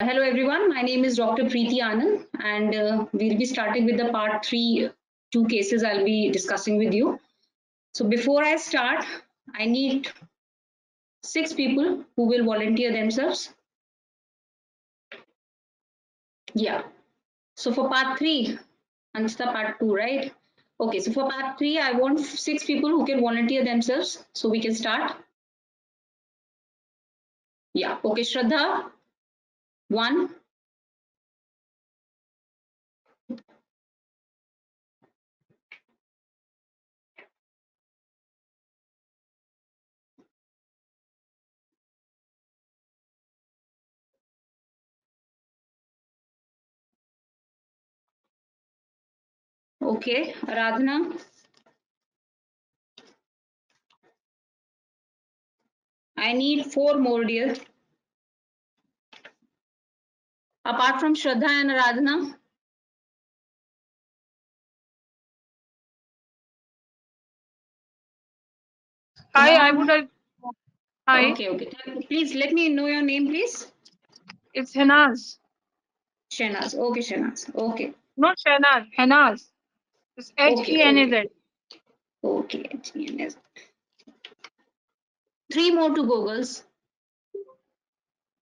Hello everyone, my name is Dr. Preeti Anand and we'll be starting with the part 3, two cases I'll be discussing with you. So before I start, I need 6 people who will volunteer themselves. Yeah. So for part 3, Anshita part 2, right? Okay, so for part 3, I want 6 people who can volunteer themselves so we can start. Yeah, okay, Shraddha, 1. Okay, Aradhana. I need 4 more, dear. Apart from Shraddha and Aradhana. Hi, I would have. Hi, Okay. Please let me know your name, please. it's Henaz. Shenaz. Okay, Shenaz. Okay. Not Shenaz, Henaz. It's Okay. Henaz. Okay. HENS. 3 more to go, girls.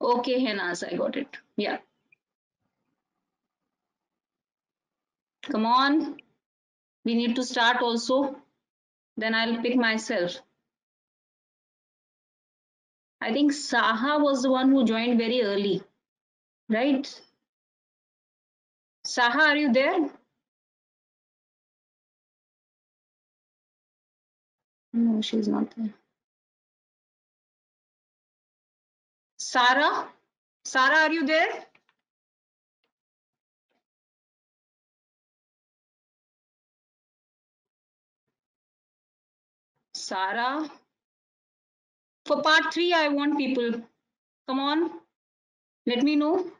Okay, Henaz, I got it. Yeah. Come on. We need to start also. Then I'll pick myself. I think Saha was the one who joined very early, right? Saha, are you there? No, she's not there. Sarah? Sarah, are you there? Sarah? For part 3, I want people. Come on. Let me know.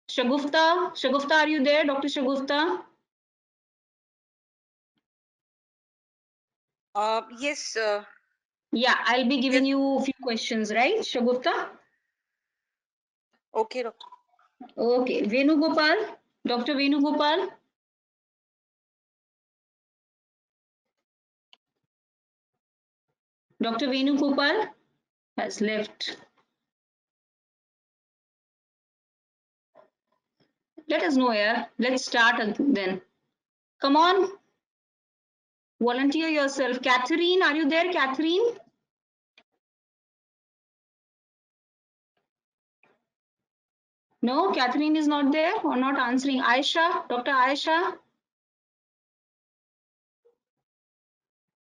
Shagufta, are you there? Dr. Shagufta? Yes. Yeah, I'll be giving Yes. you a few questions, right, Shagufta? Okay, doctor. Okay, Venugopal, Dr. Venugopal. Dr. Venugopal has left. Let us know, yeah. Let's start then. Come on. Volunteer yourself. Catherine, are you there, Catherine? No, Catherine is not there or not answering. Aisha, Dr. Aisha.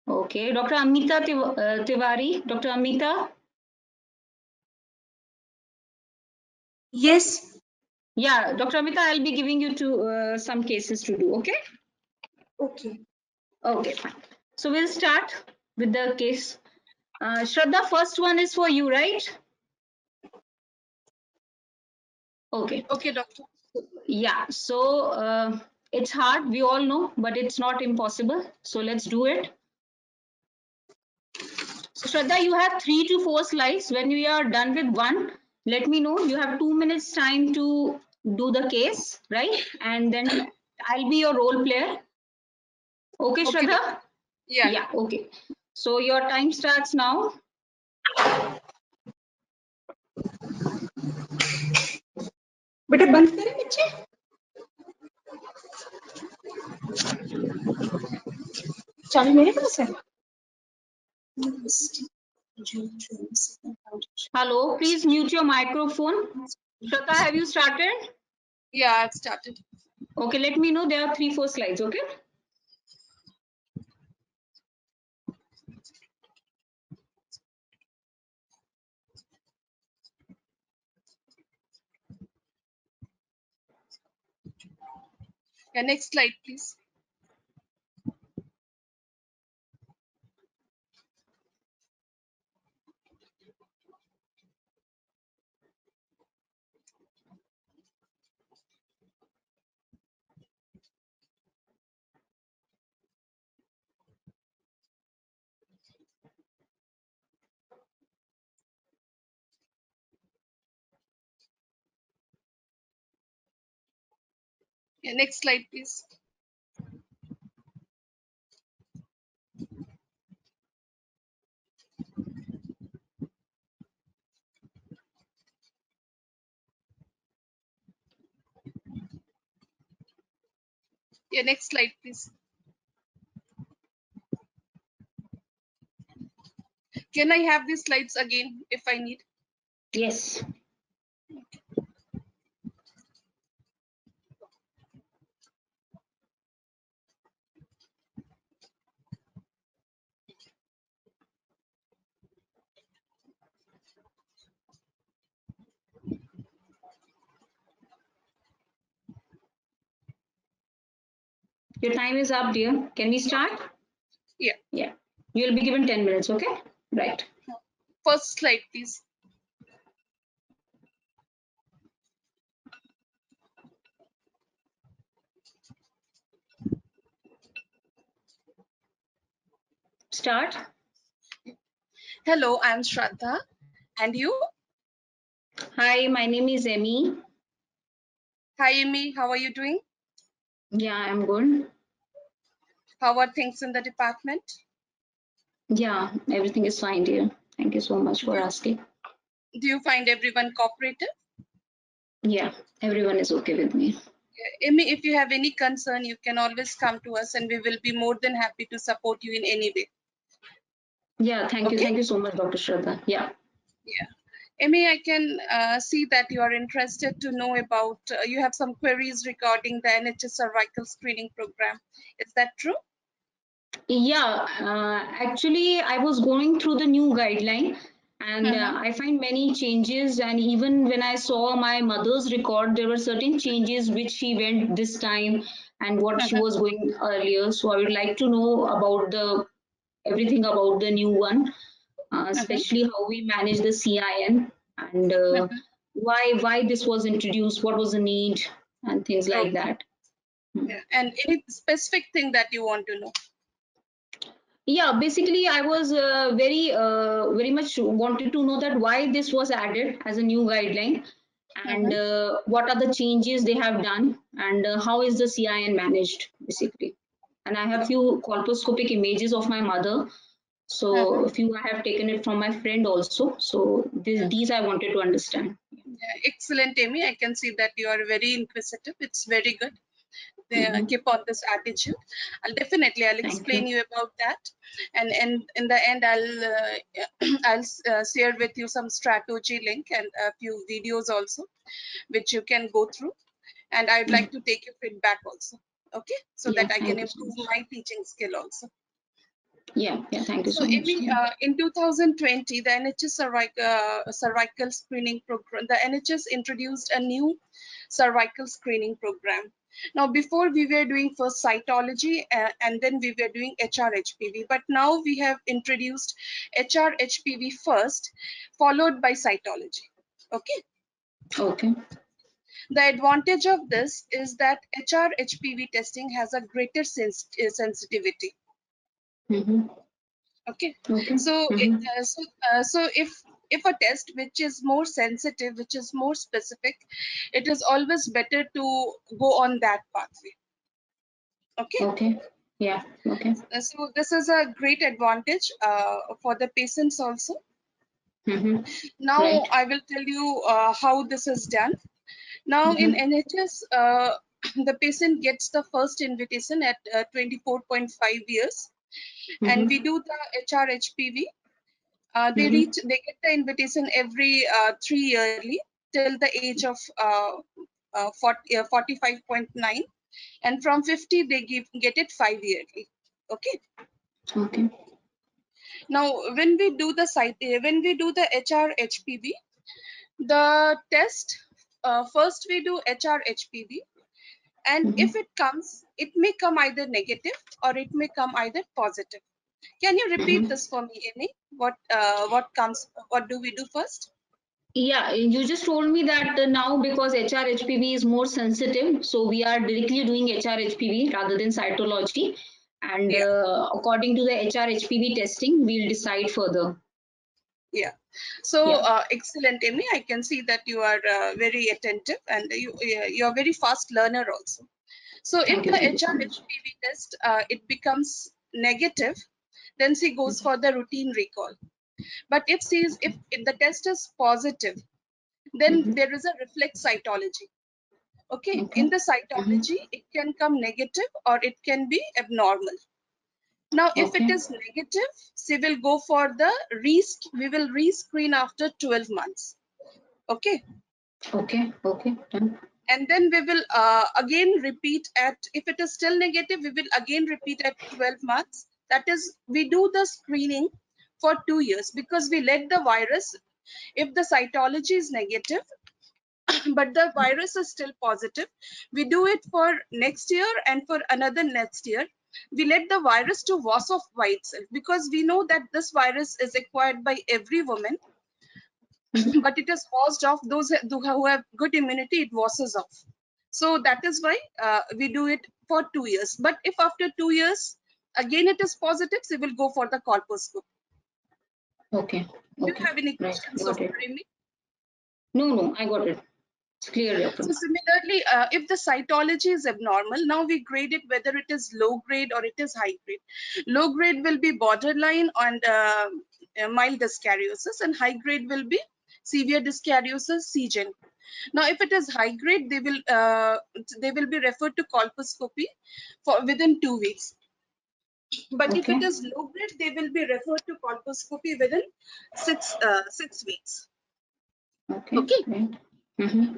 Okay, Dr. Amita Tiwari. Dr. Amita. Yes. Yeah, Dr. Amita, I'll be giving you some cases to do, okay? Okay. Okay, fine. So we'll start with the case. Shraddha, first one is for you, right? Okay. Okay, doctor. Yeah, so it's hard, we all know, but it's not impossible. So let's do it. So Shraddha, you have 3 to 4 slides. When we are done with one, let me know. You have 2 minutes time to do the case, right? And then I'll be your role player. Okay, Shraddha? Doctor. Yeah. Yeah, okay. So your time starts now. बेटा बंद करें बच्चे चाबी मेरे पास है Hello, please mute your microphone. Shraddha, have you started? Yeah, I've started. Okay, let me know. There are 3, 4 slides, okay? Yeah, next slide, please. Yeah, next slide, please. Yeah, next slide, please. Can I have these slides again if I need? Yes. Your time is up, dear. Can we start? Yeah. Yeah. You'll be given 10 minutes, okay? Right. First slide, please. Start. Hello, I'm Shraddha. And you? Hi, my name is Emmy. Hi, Amy. How are you doing? Yeah, I'm good. How are things in the department? Yeah, everything is fine, dear. Thank you so much for asking. Do you find everyone cooperative? Yeah, everyone is okay with me. Amy, if you have any concern, you can always come to us and we will be more than happy to support you in any way. Yeah, thank you. Okay? Thank you so much, Dr. Shraddha. Yeah. Yeah. Amy, I can see that you are interested to know about, you have some queries regarding the NHS cervical screening program. Is that true? Yeah, actually, I was going through the new guideline and Mhm. I find many changes. And even when I saw my mother's record, there were certain changes which she went this time and what she was going earlier. So I would like to know about the everything about the new one, Mhm. especially how we manage the CIN and Mhm. why this was introduced, what was the need, and things like Okay. that. Yeah. And any specific thing that you want to know? Yeah, basically, I was very much wanted to know that why this was added as a new guideline, and Mhm. what are the changes they have done, and how is the CIN managed, basically. And I have few colposcopic images of my mother, so Mhm. a few I have taken it from my friend also. So these I wanted to understand. Yeah, excellent, Amy. I can see that you are very inquisitive. It's very good. Mhm. Keep on this attitude. I'll Thank explain you. you about that, and in the end, I'll share with you some strategy link and a few videos also, which you can go through. And I'd Mm. like to take your feedback also. Okay, so Yeah, that I can thank you so improve much. my teaching skill also. Yeah, thank you So, so much. Amy, in 2020, the NHS cervical screening program, the NHS introduced a new cervical screening program. Now, before we were doing first cytology and then we were doing HRHPV, but now we have introduced HRHPV first, followed by cytology. Okay. Okay. The advantage of this is that HRHPV testing has a greater sensitivity. Mm-hmm. Okay, Okay. so Mm-hmm. so if a test which is more sensitive, which is more specific, it is always better to go on that pathway. Okay. Okay. Yeah. Okay. So this is a great advantage for the patients also. Mm-hmm. Now Right. I will tell you how this is done. Now in Mm-hmm. NHS, the patient gets the first invitation at 24.5 years, and we Mm-hmm. do the HRHPV. Mm-hmm. They get the invitation every 3 yearly till the age of 45.9, and from 50 they get it 5 yearly. Okay. Okay. Now when we do the HRHPV, the test, first we do HRHPV, and Mm-hmm. if it comes, it may come either negative or it may come either positive. Can you repeat Mm-hmm. this for me, Amy? What do we do first? Yeah, you just told me that now because HRHPV is more sensitive, so we are directly doing HRHPV rather than cytology. And Yeah. according to the HRHPV testing, we'll decide further. Yeah. So Yeah. excellent, Amy. I can see that you are very attentive and you are very fast learner also. So if Thank you. the Thank you so much. HR-HPV test it becomes negative, then she goes for the routine recall. But if the test is positive, then there is a reflex cytology. Okay, in the cytology, it can come negative or it can be abnormal. Now, if it is negative, she will go for the we will rescreen after 12 months. Okay. Okay. Okay. Done. And then we will again repeat if it is still negative, we will again repeat at 12 months. That is, we do the screening for 2 years because we let the virus, if the cytology is negative, but the virus is still positive, we do it for next year and for another next year. We let the virus to wash off by itself because we know that this virus is acquired by every woman, but it is washed off. Those who have good immunity, it washes off. So that is why we do it for 2 years. But if after 2 years again it is positive, we will go for the colposcopy. Okay. Do you Okay. have any Right. questions so Got far, it. Amy? No, I got it. It's clear, Doctor. So similarly, if the cytology is abnormal, now we grade it whether it is low grade or it is high grade. Low grade will be borderline and mild dyskaryosis, and high grade will be severe dyskaryosis, CGen. Now, if it is high grade, they will be referred to colposcopy for within 2 weeks. But if it is low grade, they will be referred to colposcopy within 6 weeks. Okay. Okay. Right.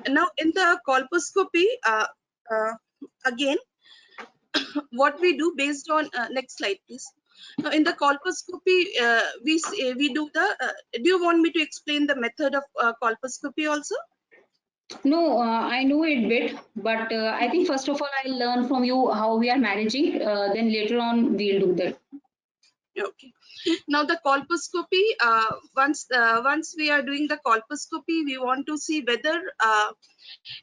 Now, in the colposcopy, again, what we do based on next slide, please. Now, in the colposcopy, we do the. Do you want me to explain the method of colposcopy also? No, I know it bit, but I think first of all I'll learn from you how we are managing. Then later on we'll do that. Okay. Now the colposcopy, once we are doing the colposcopy, we want to see whether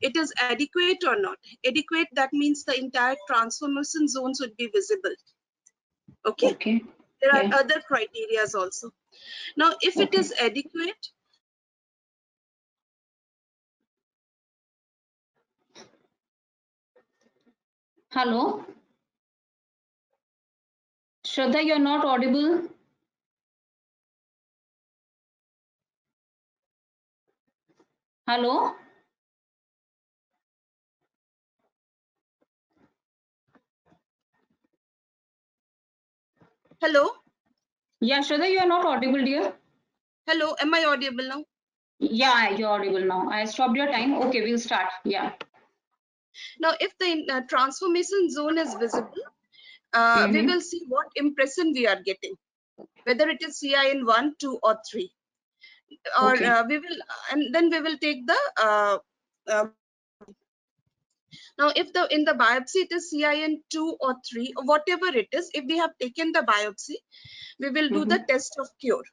it is adequate or not. Adequate, that means the entire transformation zones would be visible. Okay. Okay. There are Yeah. other criterias also. Now, if it is adequate, Hello, Shraddha, you're not audible. Hello. hello, Yeah, Shraddha, you're not audible, dear. hello, am I audible now? Yeah, you're audible now. I stopped your time. Okay, we'll start. Yeah. Now, if the transformation zone is visible, we will see what impression we are getting, whether it is CIN 1, 2, or 3. Or we will, and then we will take the now if in the biopsy it is CIN 2 or 3 or whatever it is, if we have taken the biopsy, we will do the test of cure.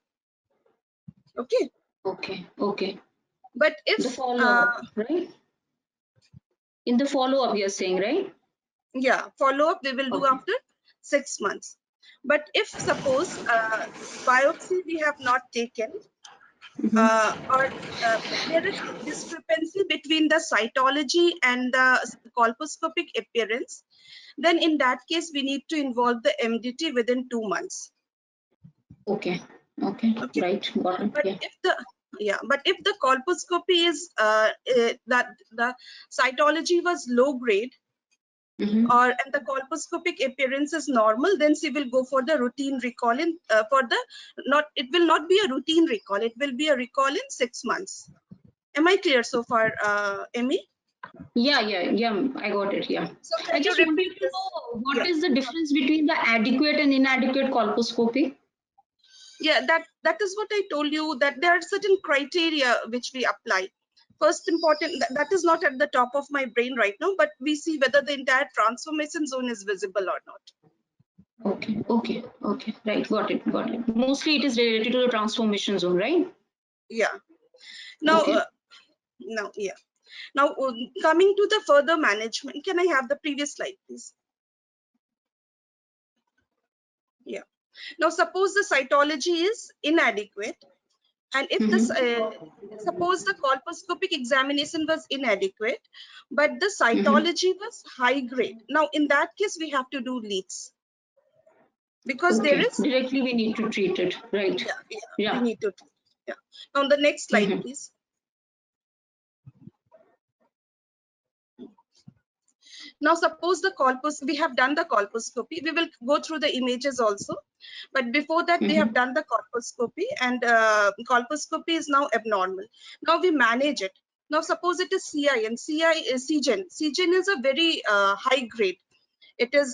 Okay. Okay. But if The follow-up, right? In the follow-up, you're saying, right? yeah, follow-up we will do after 6 months. But if suppose biopsy we have not taken, or there is discrepancy between the cytology and the colposcopic appearance, then in that case we need to involve the MDT within 2 months. Okay. Right. Got it. But if the colposcopy is that the cytology was low grade, and the colposcopic appearance is normal, then she will go for the routine recall in it will not be a routine recall, it will be a recall in 6 months. Am I clear so far, Amy? Yeah, I got it. Yeah. So I can you just wanted repeat to this? know what is the difference between the adequate and inadequate colposcopy? Yeah, that is what I told you, that there are certain criteria which we apply. First important, that is not at the top of my brain right now, but we see whether the entire transformation zone is visible or not. Okay. Right. Got it. Mostly it is related to the transformation zone, right? Yeah. Now, Now, coming to the further management, can I have the previous slide, please? Yeah. Now, suppose the cytology is inadequate. And if this, suppose the colposcopic examination was inadequate, but the cytology was high grade. Now, in that case, we have to do leads because there Okay, is, directly we need to treat it, right? we Yeah. need to. Yeah. On the next slide, Mhm. please. Now, suppose the we have done the colposcopy. We will go through the images also. But before that, we have done the colposcopy, and colposcopy is now abnormal. Now we manage it. Now, suppose it is CIN. CGen. CGen is a very high grade. It is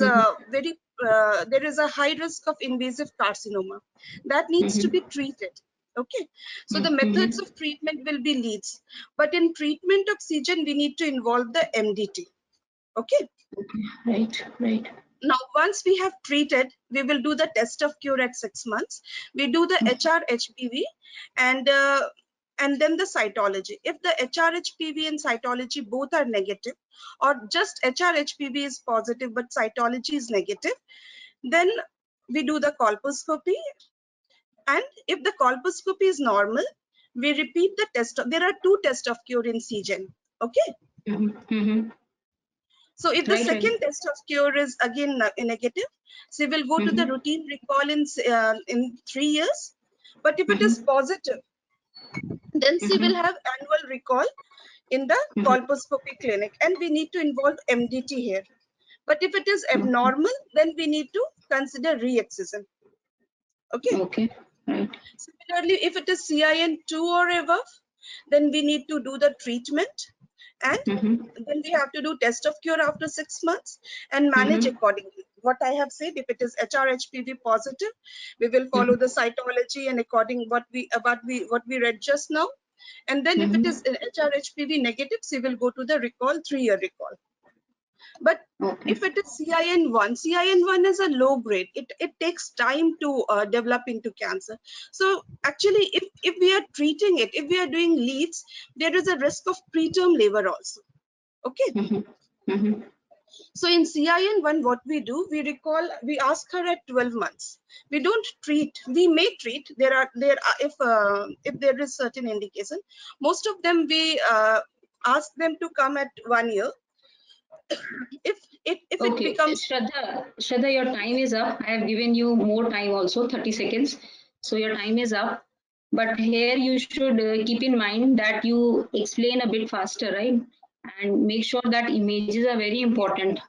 very, there is a high risk of invasive carcinoma that needs to be treated. Okay, so the methods of treatment will be leads. But in treatment of CGen, we need to involve the MDT. Okay. Right, right. Now, once we have treated, we will do the test of cure at 6 months. We do the HR-HPV and then the cytology. If the HR-HPV and cytology both are negative, or just HR-HPV is positive but cytology is negative, then we do the colposcopy. And if the colposcopy is normal, we repeat the test. There are 2 tests of cure in CGen. Okay. So if the Right, second right. test of cure is again negative, so we'll go to the routine recall in 3 years. But if it is positive, then she will have annual recall in the colposcopy clinic, and we need to involve MDT here. But if it is abnormal, then we need to consider re-excision. Okay. Okay. Right. Similarly, if it is CIN2 or above, then we need to do the treatment, and then we have to do test of cure after 6 months and manage accordingly. What I have said, if it is HR-HPV positive, we will follow the cytology and according what we read just now. And then if it is HR-HPV negative, we will go to the recall, 3-year recall. But if it is CIN1 is a low grade. It takes time to develop into cancer. So actually, if we are treating it, if we are doing leads, there is a risk of preterm labor also. Okay. So in CIN1, what we do, we ask her at 12 months. We don't treat. We may treat. If there is certain indication. Most of them we ask them to come at 1 year. If Okay, it becomes, Shraddha, your time is up. I have given you more time also, 30 seconds. So your time is up. But here you should keep in mind that you explain a bit faster, right? And make sure that images are very important.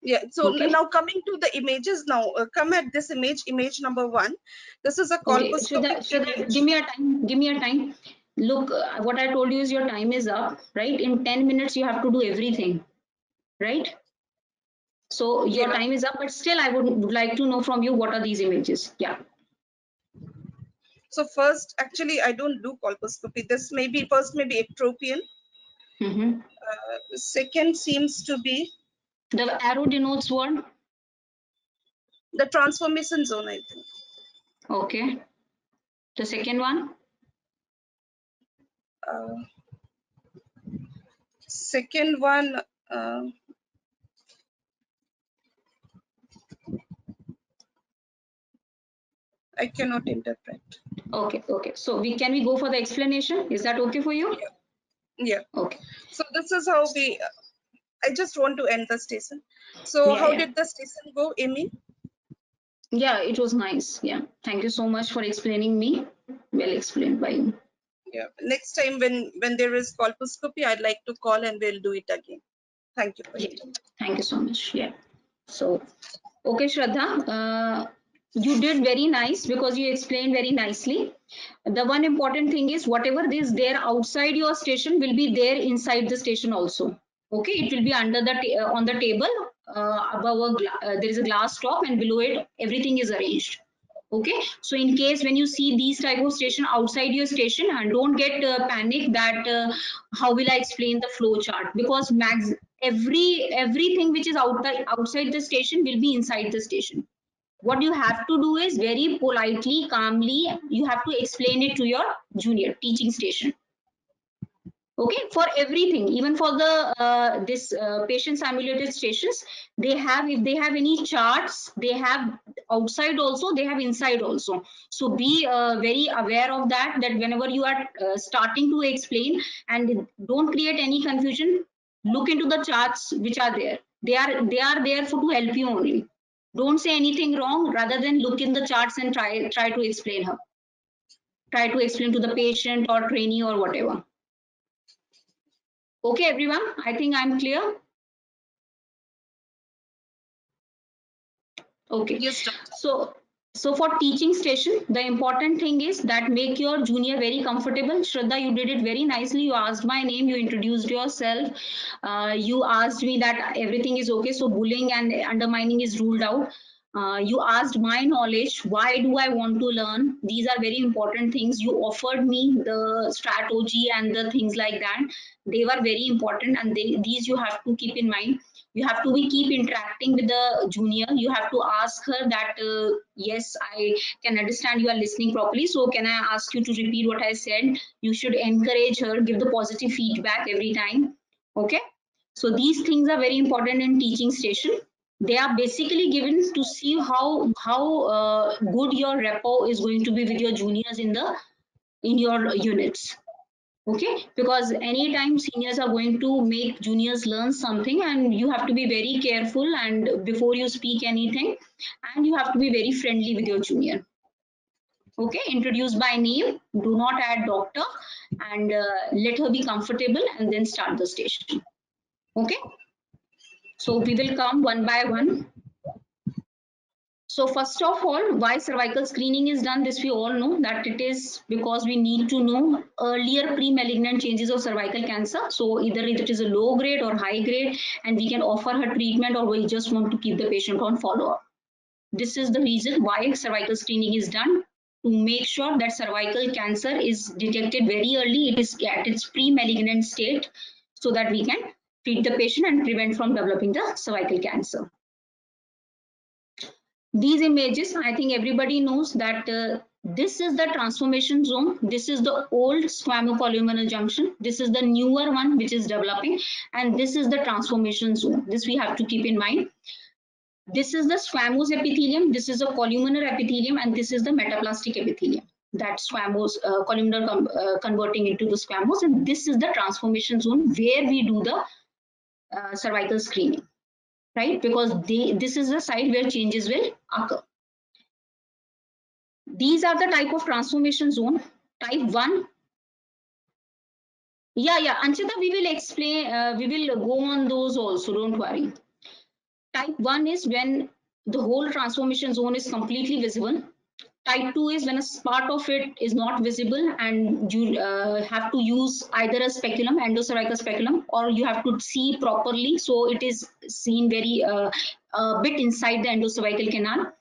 yeah. So Okay. now coming to the images, now come at this image number 1. This is a colposcopic Shraddha, image. give me a time. Look, what I told you is your time is up, right? In 10 minutes, you have to do everything, right? So your time is up, but still I would like to know from you, what are these images? Yeah. So first, actually, I don't do colposcopy. This may be ectropion. Second seems to be The arrow denotes what? the transformation zone, I think. Okay. The second one? Second one, I cannot interpret. Okay. So can we go for the explanation? Is that okay for you? Yeah. Okay. So this is how we. I just want to end the station. So how did the station go, Amy? Yeah, it was nice. Yeah. Thank you so much for explaining me. Well explained by you. Yeah. Next time when there is colposcopy, I'd like to call and we'll do it again. Thank you for your time. Thank you so much. Yeah. So, okay, Shraddha, you did very nice because you explained very nicely. The one important thing is whatever is there outside your station will be there inside the station also. Okay, it will be under the on the table above there is a glass top, and below it everything is arranged. Okay, so in case when you see these type of station outside your station, and don't get panic that how will I explain the flow chart, because everything which is outside the station will be inside the station. What you have to do is very politely, calmly, you have to explain it to your junior teaching station. Okay, for everything, even for the this patient simulated stations, they have, if they have any charts, they have outside also, they have inside also. So be very aware of that, that whenever you are starting to explain, and don't create any confusion, look into the charts which are there. They are there for to help you only. Don't say anything wrong, rather than look in the charts and try to explain her. Try to explain to the patient or trainee or whatever. Okay, everyone, I think I'm clear. Okay. Yes, doctor. So for teaching station, the important thing is that make your junior very comfortable. Shraddha, you did it very nicely. You asked my name, you introduced yourself. You asked me that everything is okay. So bullying and undermining is ruled out. You asked my knowledge. Why do I want to learn? These are very important things. You offered me the strategy and the things like that. They were very important, and these you have to keep in mind. You have to keep interacting with the junior. You have to ask her that yes, I can understand you are listening properly, so can I ask you to repeat what I said? You should encourage her, give the positive feedback every time. Okay, so these things are very important in teaching station. They are basically given to see how good your rapport is going to be with your juniors in your units. Okay, because anytime seniors are going to make juniors learn something, and you have to be very careful and before you speak anything, and you have to be very friendly with your junior. Okay, introduce by name, do not add doctor, and let her be comfortable, and then start the station. Okay, so we will come one by one. So first of all, why cervical screening is done, this we all know, that it is because we need to know earlier pre-malignant changes of cervical cancer. So either it is a low grade or high grade, and we can offer her treatment, or we just want to keep the patient on follow-up. This is the reason why cervical screening is done, to make sure that cervical cancer is detected very early, it is at its pre-malignant state, so that we can treat the patient and prevent from developing the cervical cancer. These images, I think everybody knows that this is the transformation zone. This is the old squamous junction. This is the newer one which is developing, and this is the transformation zone. This we have to keep in mind. This is the squamous epithelium. This is the columnar epithelium, and this is the metaplastic epithelium. That squamous columnar converting into the squamous, and this is the transformation zone where we do the cervical screening. Right, because this is the site where changes will occur. These are the type of transformation zone. Type 1. Yeah, Anchita, we will explain, we will go on those also, don't worry. Type 1 is when the whole transformation zone is completely visible. Type 2 is when a part of it is not visible, and you have to use either a speculum, endocervical speculum, or you have to see properly, so it is seen very a bit inside the endocervical canal.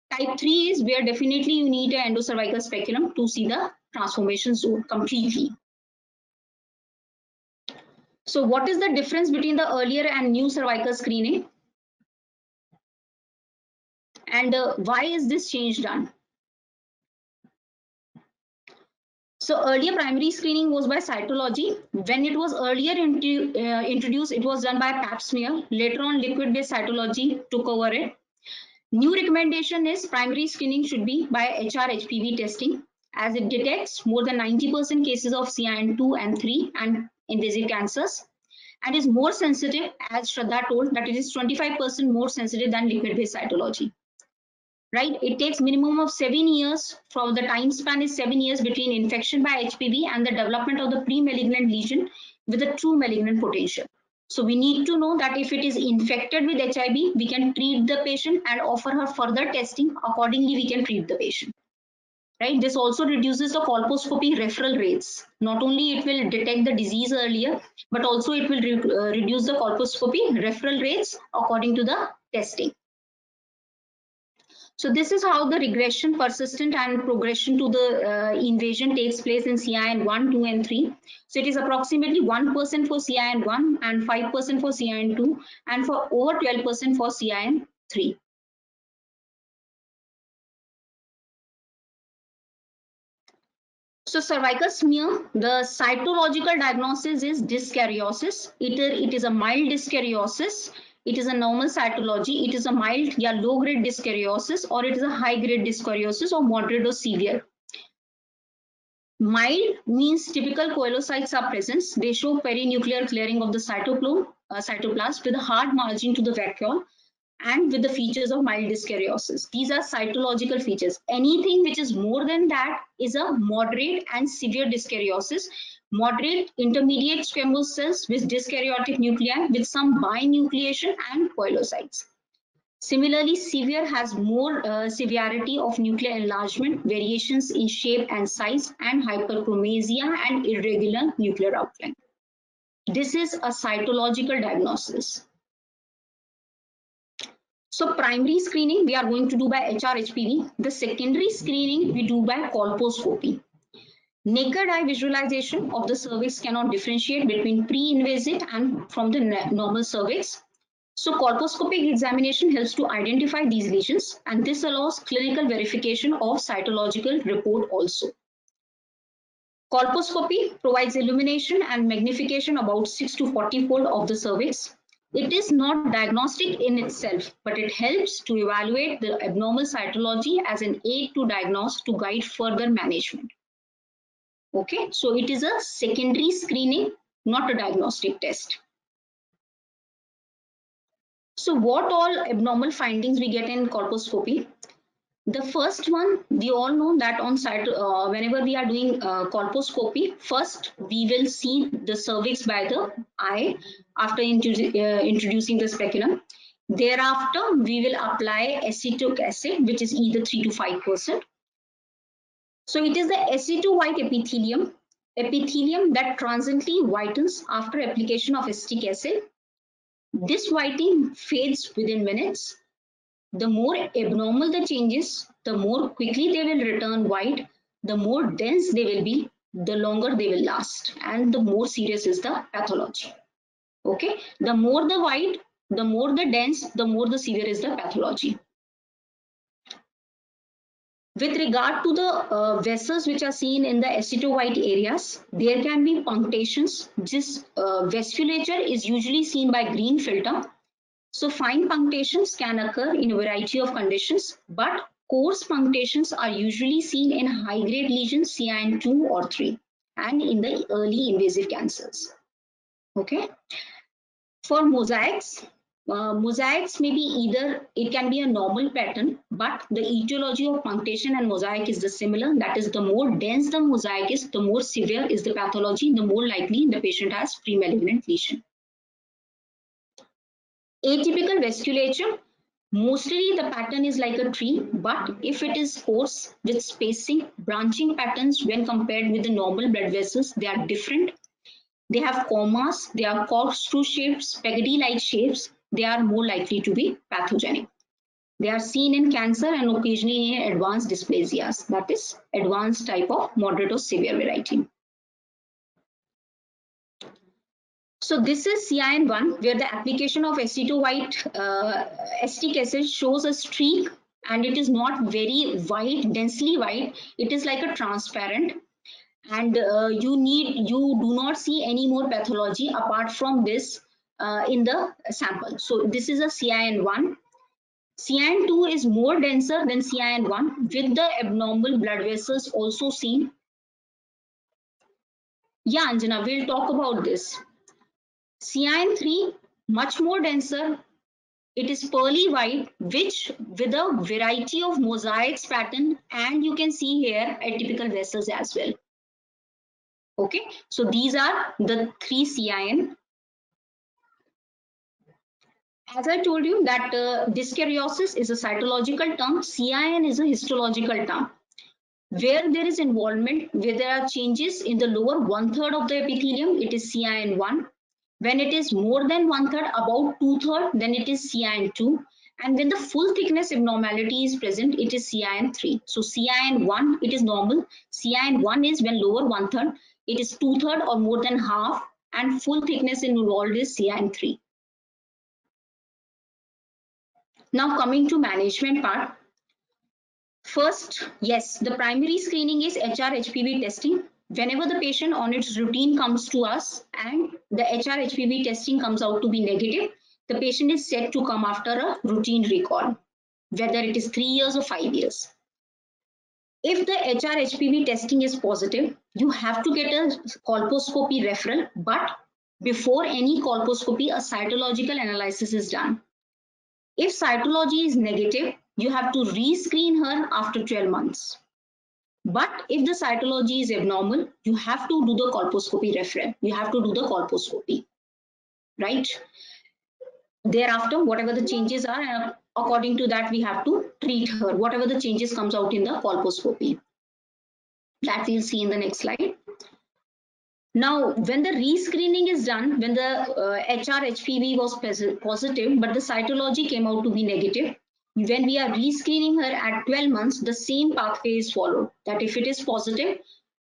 Type 3 is where definitely you need an endocervical speculum to see the transformation zone completely. So what is the difference between the earlier and new cervical screening? And why is this change done? So earlier primary screening was by cytology. When it was earlier introduced, it was done by pap smear. Later on, liquid-based cytology took over it. New recommendation is primary screening should be by HR-HPV testing, as it detects more than 90% cases of CIN2 and 3 and invasive cancers, and is more sensitive, as Shraddha told, that it is 25% more sensitive than liquid-based cytology. Right? It takes minimum of 7 years, from the time span is 7 years between infection by HPV and the development of the pre-malignant lesion with a true malignant potential. So we need to know that if it is infected with HIV, we can treat the patient and offer her further testing. Accordingly, we can treat the patient. Right? This also reduces the colposcopy referral rates. Not only it will detect the disease earlier, but also it will reduce the colposcopy referral rates according to the testing. So this is how the regression, persistent and progression to the invasion takes place in CIN1, 2 and 3. So it is approximately 1% for CIN1 and 5% for CIN2 and for over 12% for CIN3. So cervical smear, the cytological diagnosis is dyskaryosis. It is a mild dyskaryosis. It is a normal cytology. It is a mild या low grade dyskaryosis, or it is a high grade dyskaryosis or moderate or severe. Mild means typical coelocytes are present. They show perinuclear clearing of the cytoplasm with a hard margin to the vacuole and with the features of mild dyskaryosis. These are cytological features. Anything which is more than that is a moderate and severe dyskaryosis. Moderate, intermediate squamous cells with dyskaryotic nuclei with some binucleation and coelocytes. Similarly, severe has more severity of nuclear enlargement, variations in shape and size, and hyperchromasia and irregular nuclear outline. This is a cytological diagnosis. So primary screening we are going to do by HR-HPV. The secondary screening we do by colposcopy. Naked eye visualization of the cervix cannot differentiate between pre-invasive and from the normal cervix. So colposcopic examination helps to identify these lesions, and this allows clinical verification of cytological report also. Colposcopy provides illumination and magnification about 6 to 40-fold of the cervix. It is not diagnostic in itself, but it helps to evaluate the abnormal cytology as an aid to diagnose to guide further management. Okay, so it is a secondary screening, not a diagnostic test. So what all abnormal findings we get in colposcopy? The first one, we all know that on site, whenever we are doing colposcopy, first we will see the cervix by the eye after introducing the speculum. Thereafter, we will apply acetic acid, which is either 3 to 5%. So it is the acetowhite epithelium that transiently whitens after application of acetic acid. This whitening fades within minutes. The more abnormal the changes, the more quickly they will return white, the more dense they will be, the longer they will last, and the more serious is the pathology. Okay, the more the white, the more the dense, the more the severe is the pathology. With regard to the vessels which are seen in the acetowhite areas, there can be punctations. This vasculature is usually seen by green filter. So fine punctations can occur in a variety of conditions, but coarse punctations are usually seen in high-grade lesions CIN2 or 3 and in the early invasive cancers. Okay. For mosaics, mosaics may be either, it can be a normal pattern, but the etiology of punctation and mosaic is the similar. That is, the more dense the mosaic is, the more severe is the pathology, the more likely the patient has pre-malignant lesion. Atypical vasculature, mostly the pattern is like a tree, but if it is coarse with spacing, branching patterns when compared with the normal blood vessels, they are different. They have commas, they are corkscrew shapes, spaghetti-like shapes. They are more likely to be pathogenic. They are seen in cancer and occasionally in advanced dysplasias, that is, advanced type of moderate or severe variety. So this is CIN1, where the application of acetowhite acetic acid shows a streak, and it is not very white, densely white. It is like a transparent, and you do not see any more pathology apart from this in the sample. So this is a CIN1. CIN2 is more denser than CIN1 with the abnormal blood vessels also seen. Yeah, Anjana, we'll talk about this. CIN3, much more denser. It is pearly white, which with a variety of mosaics pattern, and you can see here atypical vessels as well. Okay, so these are the 3 CIN. As I told you that dyskaryosis is a cytological term, CIN is a histological term. Where there is involvement, where there are changes in the lower 1/3 of the epithelium, it is CIN1. When it is more than 1/3, about 2/3, then it is CIN2. And when the full thickness abnormality is present, it is CIN3. So CIN1, it is normal. CIN1 is when lower 1/3, it is 2/3 or more than half, and full thickness involved is CIN3. Now coming to management part. First, yes, the primary screening is HR-HPV testing. Whenever the patient on its routine comes to us and the HR-HPV testing comes out to be negative, the patient is set to come after a routine recall, whether it is 3 years or 5 years. If the HR-HPV testing is positive, you have to get a colposcopy referral, but before any colposcopy, a cytological analysis is done. If cytology is negative, you have to rescreen her after 12 months. But if the cytology is abnormal, you have to do the colposcopy referral. You have to do the colposcopy, right? Thereafter, whatever the changes are, according to that, we have to treat her, whatever the changes comes out in the colposcopy. That we'll see in the next slide. Now, when the rescreening is done, when the HR-HPV was positive, but the cytology came out to be negative, when we are rescreening her at 12 months, the same pathway is followed. That if it is positive,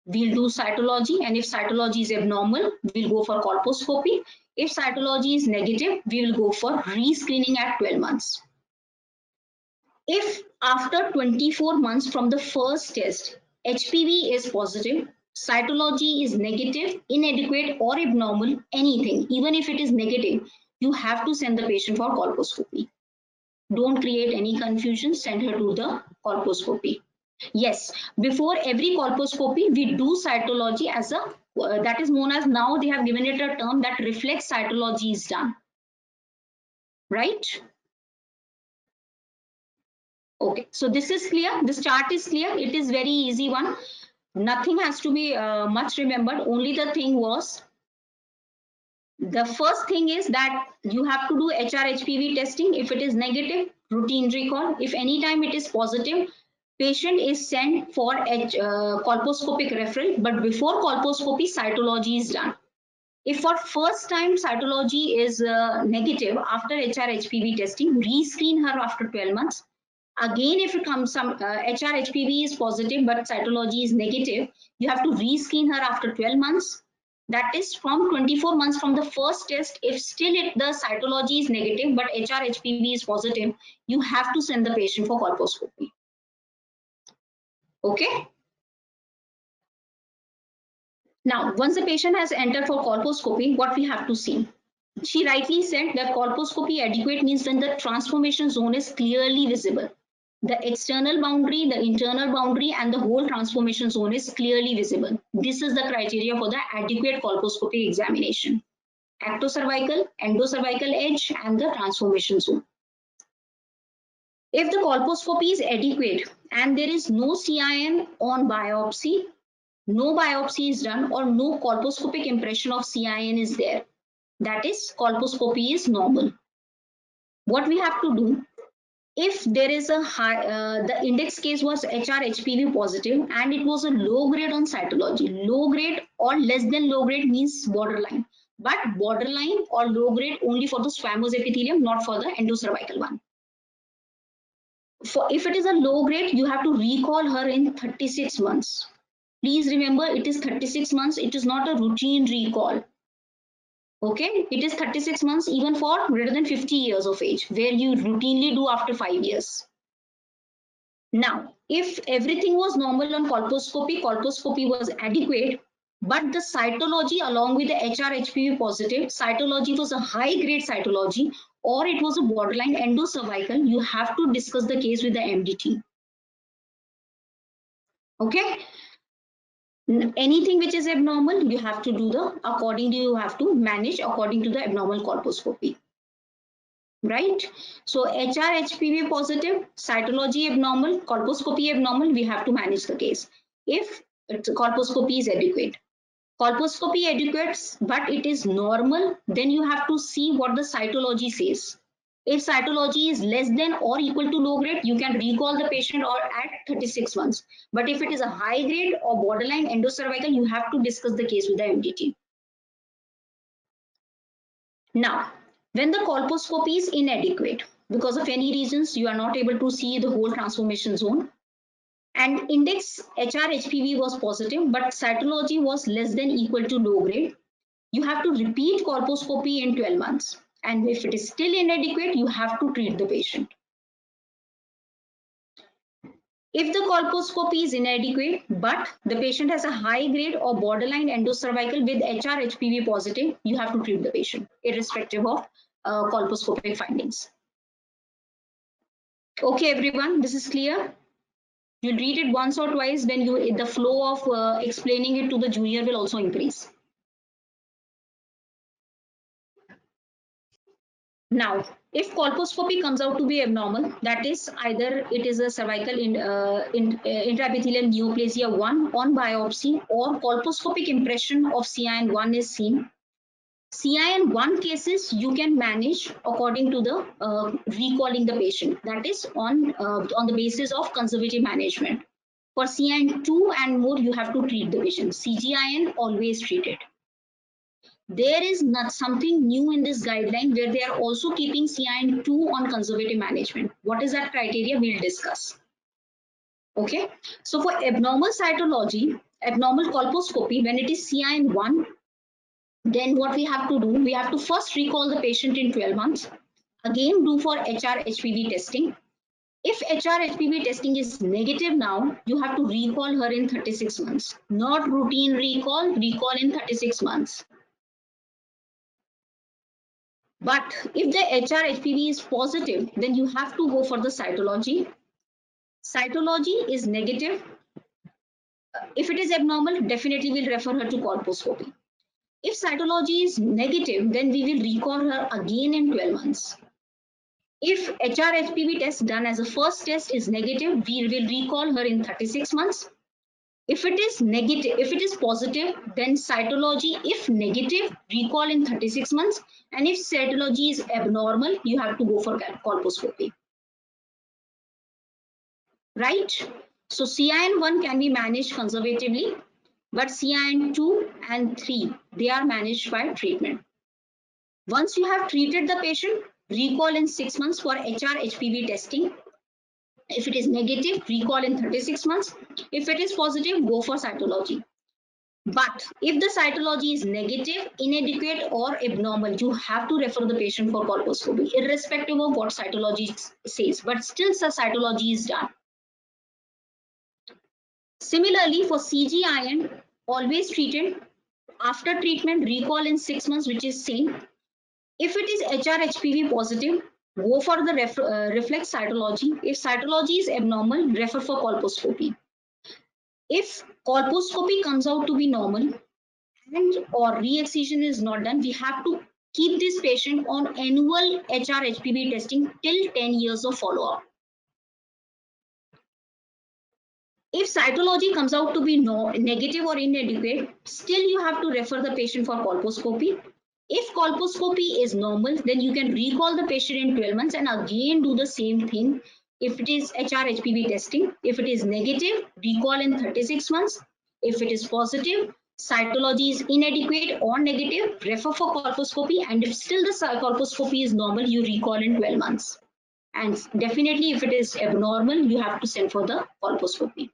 we'll do cytology, and if cytology is abnormal, we'll go for colposcopy. If cytology is negative, we will go for rescreening at 12 months. If after 24 months from the first test, HPV is positive, cytology is negative, inadequate or abnormal, anything, even if it is negative, you have to send the patient for colposcopy. Don't create any confusion, send her to the colposcopy. Yes, before every colposcopy, we do cytology as a, that is known as, now they have given it a term that reflex cytology is done, right? Okay, so this is clear. This chart is clear. It is very easy one. Nothing has to be much remembered. Only the thing was, the first thing is that you have to do HR-HPV testing. If it is negative, routine recall. If anytime it is positive, patient is sent for colposcopic referral. But before colposcopy, cytology is done. If for first time cytology is negative after HR-HPV testing, rescreen her after 12 months. Again, if it comes some HR-HPV is positive but cytology is negative, you have to rescreen her after 12 months. That is from 24 months from the first test. If still the cytology is negative but HR-HPV is positive, you have to send the patient for colposcopy. Okay. Now, once the patient has entered for colposcopy, what we have to see? She rightly said that colposcopy adequate means when the transformation zone is clearly visible. The external boundary, the internal boundary, and the whole transformation zone is clearly visible. This is the criteria for the adequate colposcopy examination. Ectocervical, endocervical edge, and the transformation zone. If the colposcopy is adequate and there is no CIN on biopsy, no biopsy is done, or no colposcopic impression of CIN is there, that is, colposcopy is normal. What we have to do, if there is a high, the index case was HR-HPV positive and it was a low grade on cytology. Low grade or less than low grade means borderline, but borderline or low grade only for the squamous epithelium, not for the endocervical one. For if it is a low grade, you have to recall her in 36 months. Please remember, it is 36 months. It is not a routine recall. Okay, it is 36 months even for greater than 50 years of age, where you routinely do after 5 years. Now, if everything was normal on colposcopy, colposcopy was adequate, but the cytology along with the HR-HPV positive, cytology was a high-grade cytology, or it was a borderline endocervical, you have to discuss the case with the MDT. Okay. Anything which is abnormal, you have to do the accordingly, you have to manage according to the abnormal colposcopy, right? So HR-HPV positive, cytology abnormal, colposcopy abnormal, we have to manage the case. If colposcopy is adequate, colposcopy adequate, but it is normal, then you have to see what the cytology says. If cytology is less than or equal to low grade, you can recall the patient or at 36 months. But if it is a high grade or borderline endocervical, you have to discuss the case with the MDT. Now, when the colposcopy is inadequate, because of any reasons, you are not able to see the whole transformation zone, and index HR-HPV was positive, but cytology was less than equal to low grade, you have to repeat colposcopy in 12 months. And if it is still inadequate, you have to treat the patient. If the colposcopy is inadequate, but the patient has a high grade or borderline endocervical with HR-HPV positive, you have to treat the patient, irrespective of colposcopic findings. Okay, everyone, this is clear. You'll read it once or twice, then the flow of explaining it to the junior will also increase. Now, if colposcopy comes out to be abnormal, that is either it is a cervical intraepithelial neoplasia 1 on biopsy, or colposcopic impression of CIN1 is seen. CIN1 cases you can manage according to the recalling the patient, that is on the basis of conservative management. For CIN2 and more, you have to treat the patient. CGIN always treated. There is not something new in this guideline where they are also keeping CIN2 on conservative management. What is that criteria? We'll discuss. Okay, so for abnormal cytology, abnormal colposcopy, when it is CIN1, then what we have to do, we have to first recall the patient in 12 months, again do for HR-HPV testing. If HR-HPV testing is negative now, you have to recall her in 36 months, not routine recall in 36 months. But if the HR-HPV is positive, then you have to go for the cytology. Cytology is negative. If it is abnormal, definitely we'll refer her to colposcopy. If cytology is negative, then we will recall her again in 12 months. If HR-HPV test done as a first test is negative, we will recall her in 36 months. If it is negative, if it is positive, then cytology, if negative, recall in 36 months. And if cytology is abnormal, you have to go for colposcopy. Right? So CIN1 can be managed conservatively, but CIN2 and 3, they are managed by treatment. Once you have treated the patient, recall in 6 months for HR-HPV testing. If it is negative, recall in 36 months. If it is positive, go for cytology. But if the cytology is negative, inadequate, or abnormal, you have to refer the patient for colposcopy, irrespective of what cytology says. But still, the cytology is done. Similarly, for CGIN, always treated. After treatment, recall in 6 months, which is same. If it is HR-HPV positive, go for the reflex cytology. If cytology is abnormal, refer for colposcopy. If colposcopy comes out to be normal and or re-excision is not done, we have to keep this patient on annual HR-HPV testing till 10 years of follow-up. If cytology comes out to be negative or inadequate, still you have to refer the patient for colposcopy. If colposcopy is normal, then you can recall the patient in 12 months and again do the same thing. If it is HR-HPV testing, if it is negative, recall in 36 months. If it is positive, cytology is inadequate or negative, refer for colposcopy. And if still the colposcopy is normal, you recall in 12 months. And definitely if it is abnormal, you have to send for the colposcopy.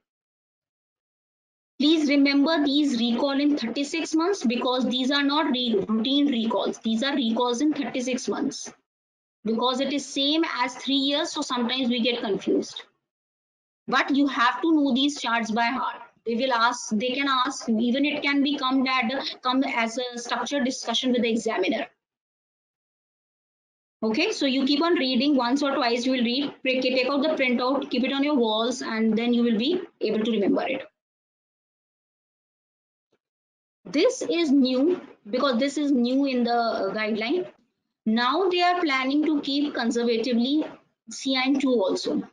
Please remember these recall in 36 months because these are not routine recalls. These are recalls in 36 months because it is same as 3 years. So sometimes we get confused. But you have to know these charts by heart. They will ask, they can ask, even it can be come as a structured discussion with the examiner. Okay, so you keep on reading once or twice, you will read, take out the printout, keep it on your walls, and then you will be able to remember it. This is new because this is new in the guideline. Now they are planning to keep conservatively CIN2 also.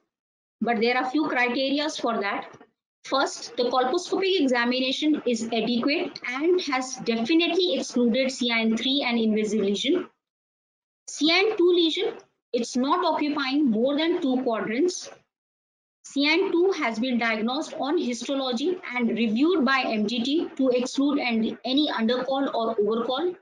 But there are few criteria for that. First, the colposcopic examination is adequate and has definitely excluded CIN3 and invasive lesion. CIN2 lesion, it's not occupying more than 2 quadrants. CIN2 has been diagnosed on histology and reviewed by MGT to exclude any undercall or overcall.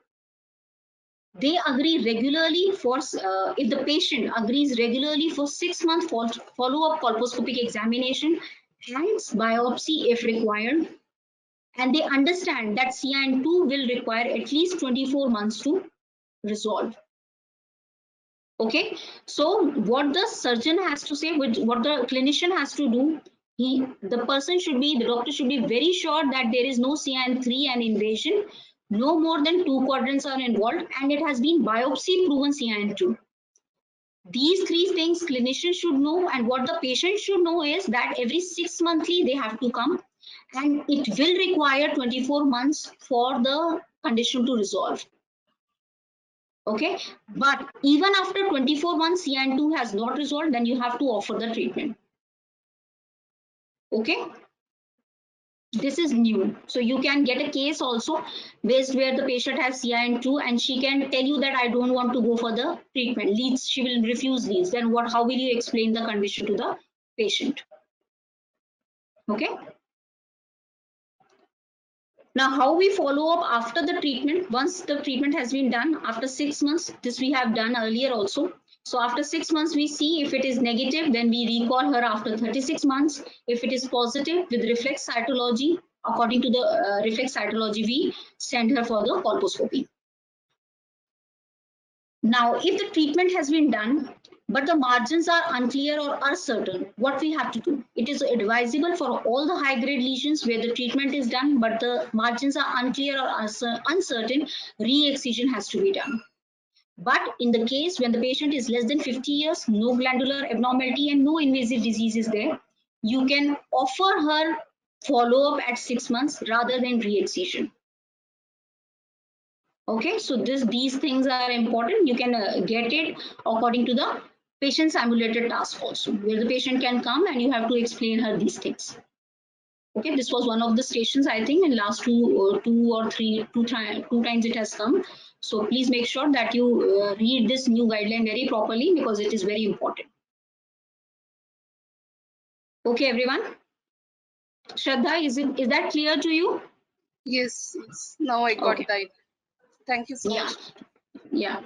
They agree regularly for, if the patient agrees regularly for 6 month follow-up colposcopic examination and biopsy if required, and they understand that CIN2 will require at least 24 months to resolve. Okay, so what the surgeon has to say, what the clinician has to do, the doctor should be very sure that there is no CIN3 and invasion, no more than 2 quadrants are involved, and it has been biopsy proven CIN2. These 3 things clinicians should know, and what the patient should know is that every 6 monthly they have to come, and it will require 24 months for the condition to resolve. Okay, but even after 24 months CIN2 has not resolved, then you have to offer the treatment. Okay, this is new, so you can get a case also based where the patient has CIN2 and she can tell you that I don't want to go for the treatment, leads, she will refuse leads. Then how will you explain the condition to the patient? Okay, now how we follow up after the treatment. Once the treatment has been done after 6 months, this we have done earlier also. So after 6 months we see if it is negative, then we recall her after 36 months. If it is positive with reflex cytology, according to the reflex cytology, we send her for the colposcopy. Now if the treatment has been done but the margins are unclear or uncertain, what we have to do? It is advisable for all the high grade lesions where the treatment is done but the margins are unclear or uncertain, re-excision has to be done. But in the case when the patient is less than 50 years, no glandular abnormality and no invasive disease is there, you can offer her follow-up at 6 months rather than re-excision. Okay, so these things are important. You can get it according to the patient simulated task also, where the patient can come and you have to explain her these things. Okay, this was one of the stations, I think, in last two times it has come. So please make sure that you read this new guideline very properly because it is very important. Okay, everyone. Shraddha, is that clear to you? Yes, yes. Now I got that. Thank you so much. Yeah.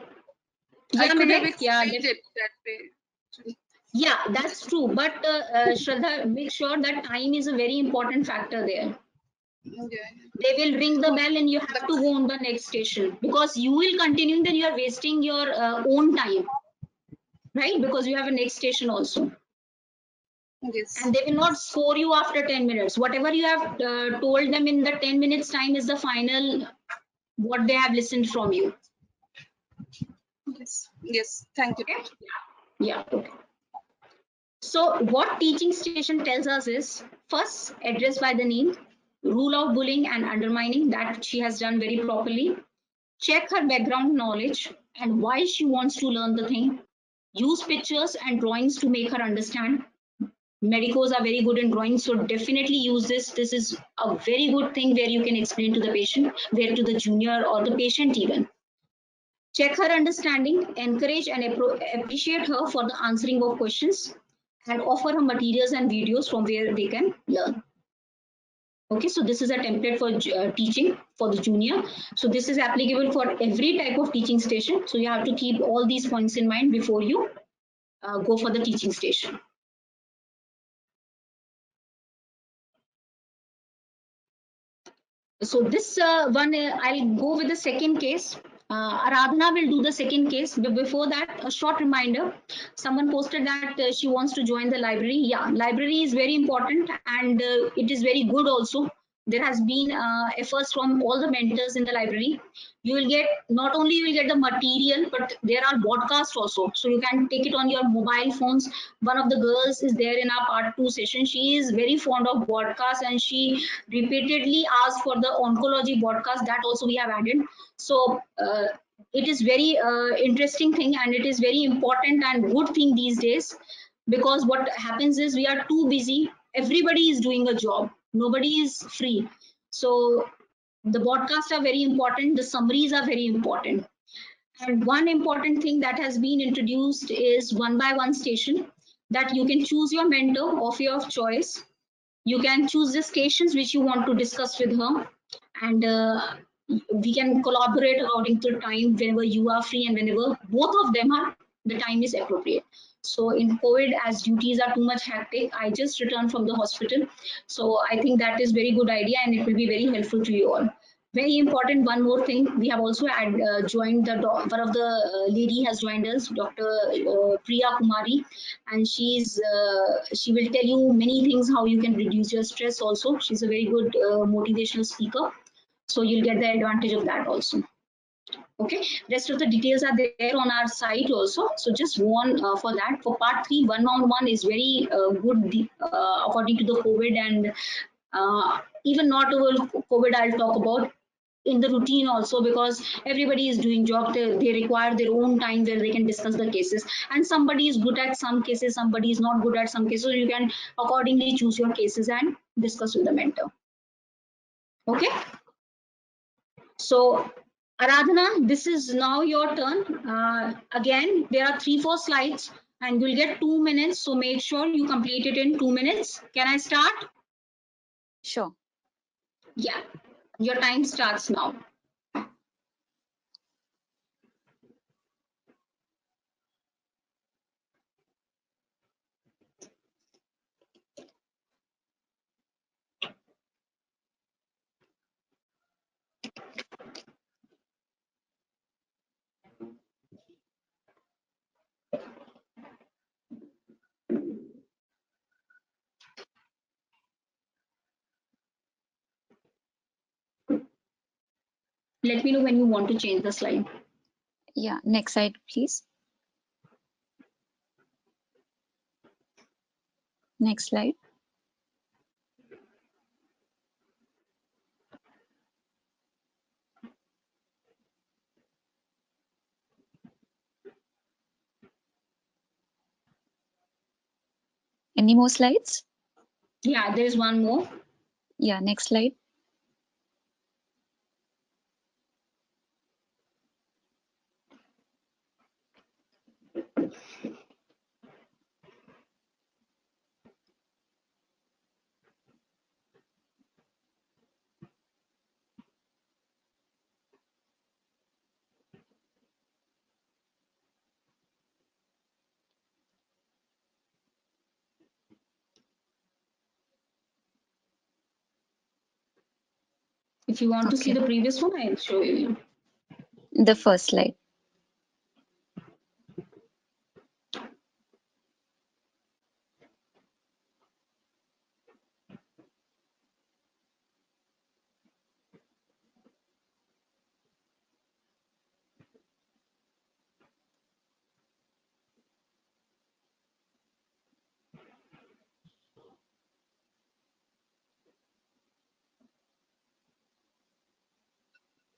I could have explained it that way. Yeah, that's true. But Shraddha, make sure that time is a very important factor there. Okay. They will ring the bell and you have to go on the next station because you will continue, then you are wasting your own time, right? Because you have a next station also. Yes. And they will not score you after 10 minutes. Whatever you have told them in the 10 minutes time is the final, what they have listened from you. Yes. Yes. Thank you. Okay. Yeah. Okay. So what teaching station tells us is, first, address by the name, rule out bullying and undermining, that she has done very properly. Check her background knowledge and why she wants to learn the thing. Use pictures and drawings to make her understand. Medicos are very good in drawing, so definitely use this. This is a very good thing where you can explain to the patient, where to the junior or the patient even. Check her understanding, encourage and appreciate her for the answering of questions, and offer her materials and videos from where they can learn. Okay, so this is a template for teaching for the junior. So this is applicable for every type of teaching station. So you have to keep all these points in mind before you go for the teaching station. So this one, I'll go with the second case. Aradhana will do the second case. But before that, a short reminder. Someone posted that she wants to join the library. Yeah, library is very important and it is very good also. There has been efforts from all the mentors in the library. You will get, not only you will get the material, but there are podcasts also. So you can take it on your mobile phones. One of the girls is there in our part 2 session. She is very fond of podcasts and she repeatedly asked for the oncology podcast, that also we have added. So it is very interesting thing and it is very important and good thing these days, because what happens is we are too busy. Everybody is doing a job. Nobody is free. So the podcasts are very important. The summaries are very important. And one important thing that has been introduced is 1-by-1 station, that you can choose your mentor of your choice. You can choose the stations which you want to discuss with her, and we can collaborate according to time whenever you are free and whenever both of them are, the time is appropriate. So in COVID, as duties are too much hectic, I just returned from the hospital. So I think that is very good idea and it will be very helpful to you all. Very important, one more thing. We have also joined one of the lady has joined us, Dr. Priya Kumari, and she will tell you many things how you can reduce your stress. Also, she's a very good motivational speaker, so you'll get the advantage of that also. Okay, rest of the details are there on our site also, so just go on for that. For part 3, one-on-one is very good according to the COVID, and even not over COVID, I'll talk about in the routine also, because everybody is doing job. They require their own time where they can discuss the cases, and somebody is good at some cases, somebody is not good at some cases, so you can accordingly choose your cases and discuss with the mentor. Okay, so Aradhana, this is now your turn. Again, there are 3-4 slides and you'll get 2 minutes, so make sure you complete it in 2 minutes. Can I start? Sure. Yeah, your time starts now. Let me know when you want to change the slide. Yeah, next slide, please. Next slide. Any more slides? Yeah, there is one more. Yeah, next slide. If you want to see Okay. the previous one, I'll show you. The first slide.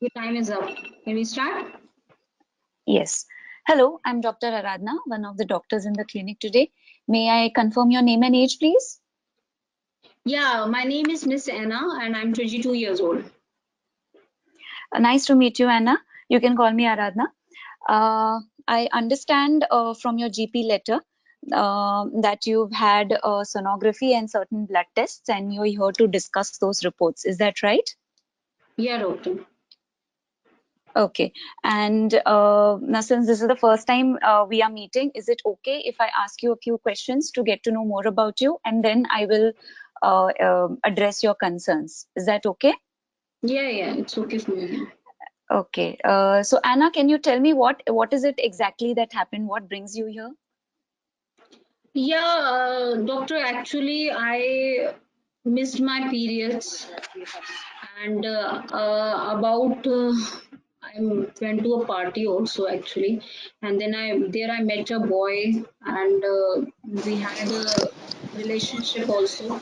Your time is up. Can we start? Yes. Hello, I'm Dr. Aradhana, one of the doctors in the clinic today. May I confirm your name and age, please? Yeah, my name is Miss Anna and I'm 22 years old. Nice to meet you, Anna. You can call me Aradhana. I understand from your GP letter that you've had sonography and certain blood tests, and you're here to discuss those reports. Is that right? Yeah, doctor. Okay. And now, since this is the first time we are meeting, is it okay if I ask you a few questions to get to know more about you, and then I will address your concerns? Is that okay? Yeah, it's okay for me. Okay. So Anna, can you tell me what is it exactly that happened? What brings you here? Yeah, doctor, actually, I missed my periods, and I went to a party also actually, and then I met a boy, and we had a relationship also.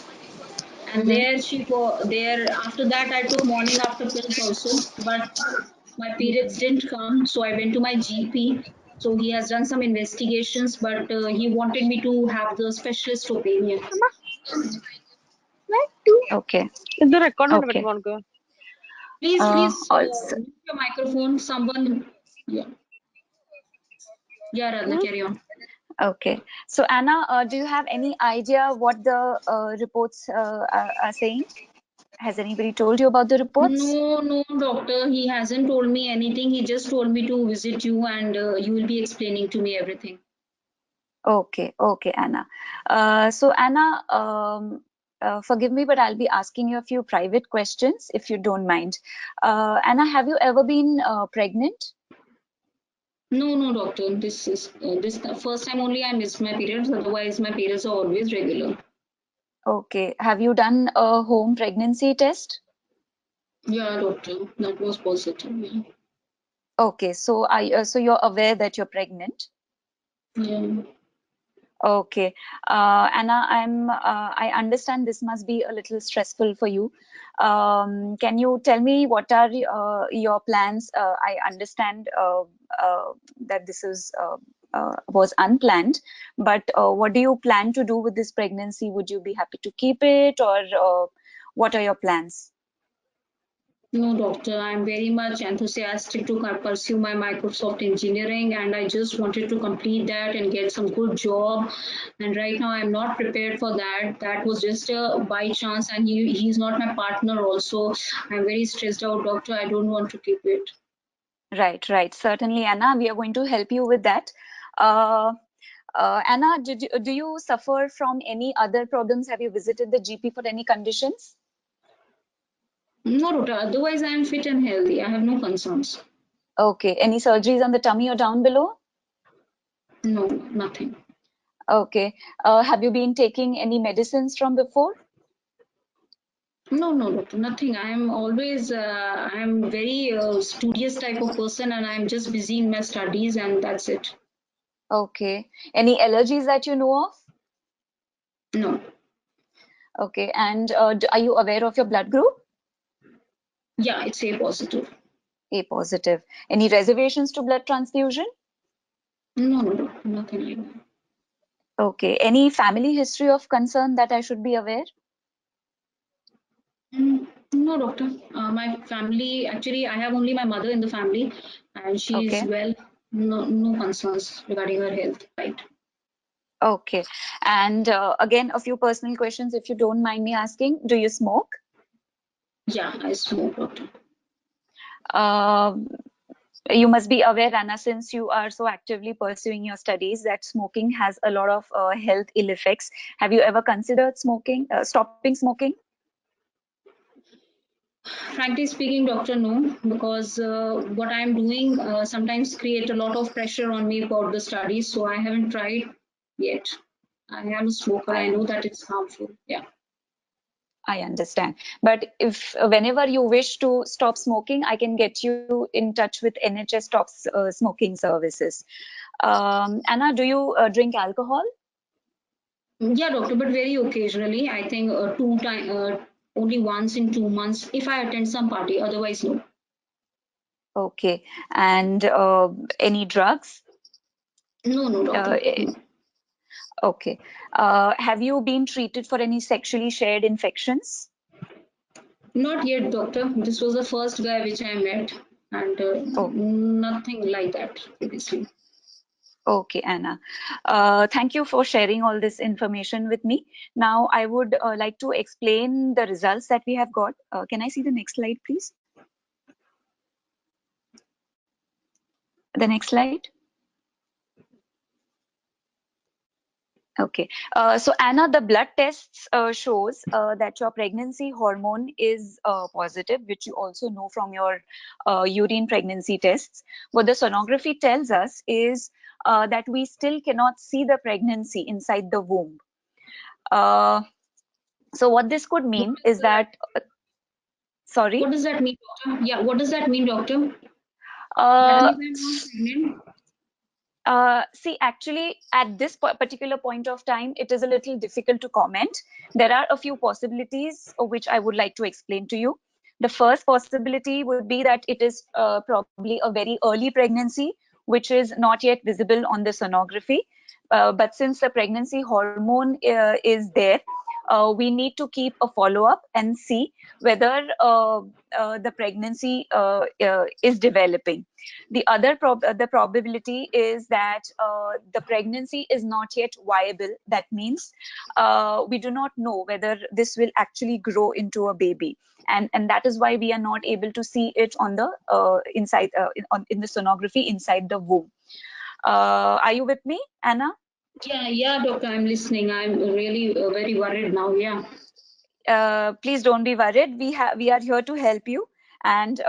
And there after that I took morning after pills also, but my periods didn't come, so I went to my GP. So he has done some investigations, but he wanted me to have the specialist opinion. Okay. ഇത് record Okay. പെట్టుകോ Please Also, mute your microphone. Someone, yeah, Radha, carry on. okay. So Anna, do you have any idea what the reports are saying? Has anybody told you about the reports? No, doctor. He hasn't told me anything. He just told me to visit you, and you will be explaining to me everything. Okay, Anna. So Anna, forgive me, but I'll be asking you a few private questions if you don't mind. Anna, have you ever been pregnant? No, no, doctor. This is this the first time only I missed my periods. Otherwise, my periods are always regular. Okay. Have you done a home pregnancy test? Yeah, doctor. That was positive. Yeah. Okay. So so you're aware that you're pregnant? Yeah. Okay. Anna, I understand this must be a little stressful for you. Can you tell me what are your plans? I understand that this is was unplanned, but what do you plan to do with this pregnancy? Would you be happy to keep it, or what are your plans? No, doctor, I'm very much enthusiastic to pursue my Microsoft engineering, and I just wanted to complete that and get some good job. And right now, I'm not prepared for that. That was just a by chance, and he's not my partner also. I'm very stressed out, doctor. I don't want to keep it. Right, right. Certainly, Anna, we are going to help you with that. Anna, do you suffer from any other problems? Have you visited the GP for any conditions? No, doctor. Otherwise, I'm fit and healthy. I have no concerns. Okay. Any surgeries on the tummy or down below? No, nothing. Okay. Have you been taking any medicines from before? No, no, doctor, nothing. I'm always, I'm very studious type of person, and I'm just busy in my studies, and that's it. Okay. Any allergies that you know of? No. Okay. And are you aware of your blood group? Yeah, it's A positive. A positive. Any reservations to blood transfusion? No, no, no, nothing like that. Okay. Any family history of concern that I should be aware? No, doctor. My family, actually, I have only my mother in the family, and she is Okay. well. No, no concerns regarding her health, right? Okay. And again, a few personal questions, if you don't mind me asking. Do you smoke? Yeah, I smoke, doctor. You must be aware, Anna, since you are so actively pursuing your studies, that smoking has a lot of health ill effects. Have you ever considered smoking, stopping smoking? Frankly speaking, doctor, no, because what I'm doing sometimes create a lot of pressure on me about the studies, so I haven't tried yet. I am a smoker. I know that it's harmful. Yeah. I understand. But if whenever you wish to stop smoking, I can get you in touch with NHS Stops Smoking Services. Anna, do you drink alcohol? Yeah, doctor, but very occasionally. I think only once in 2 months if I attend some party. Otherwise, no. Okay. And any drugs? No, no, doctor. No. Okay. Have you been treated for any sexually shared infections? Not yet, doctor. This was the first guy which I met, and Oh, nothing like that previously. okay, Anna. Thank you for sharing all this information with me. Now, I would like to explain the results that we have got. Can I see the next slide, please? The next slide. Okay. So Anna, the blood tests shows that your pregnancy hormone is positive, which you also know from your urine pregnancy tests. What the sonography tells us is that we still cannot see the pregnancy inside the womb. So what this could mean is that, sorry, What does that mean, doctor? Yeah, what does that mean, doctor? That uh, means I'm not pregnant. see, actually, at this particular point of time, it is a little difficult to comment. There are a few possibilities which I would like to explain to you. The first possibility would be that it is probably a very early pregnancy, which is not yet visible on the sonography. But since the pregnancy hormone is there, we need to keep a follow-up and see whether the pregnancy is developing. The other the probability is that the pregnancy is not yet viable. That means we do not know whether this will actually grow into a baby, and that is why we are not able to see it on the inside in the sonography inside the womb. Are you with me, Anna? Yeah, yeah, doctor, I'm listening. I'm really very worried now. Yeah. please don't be worried. We are here to help you, and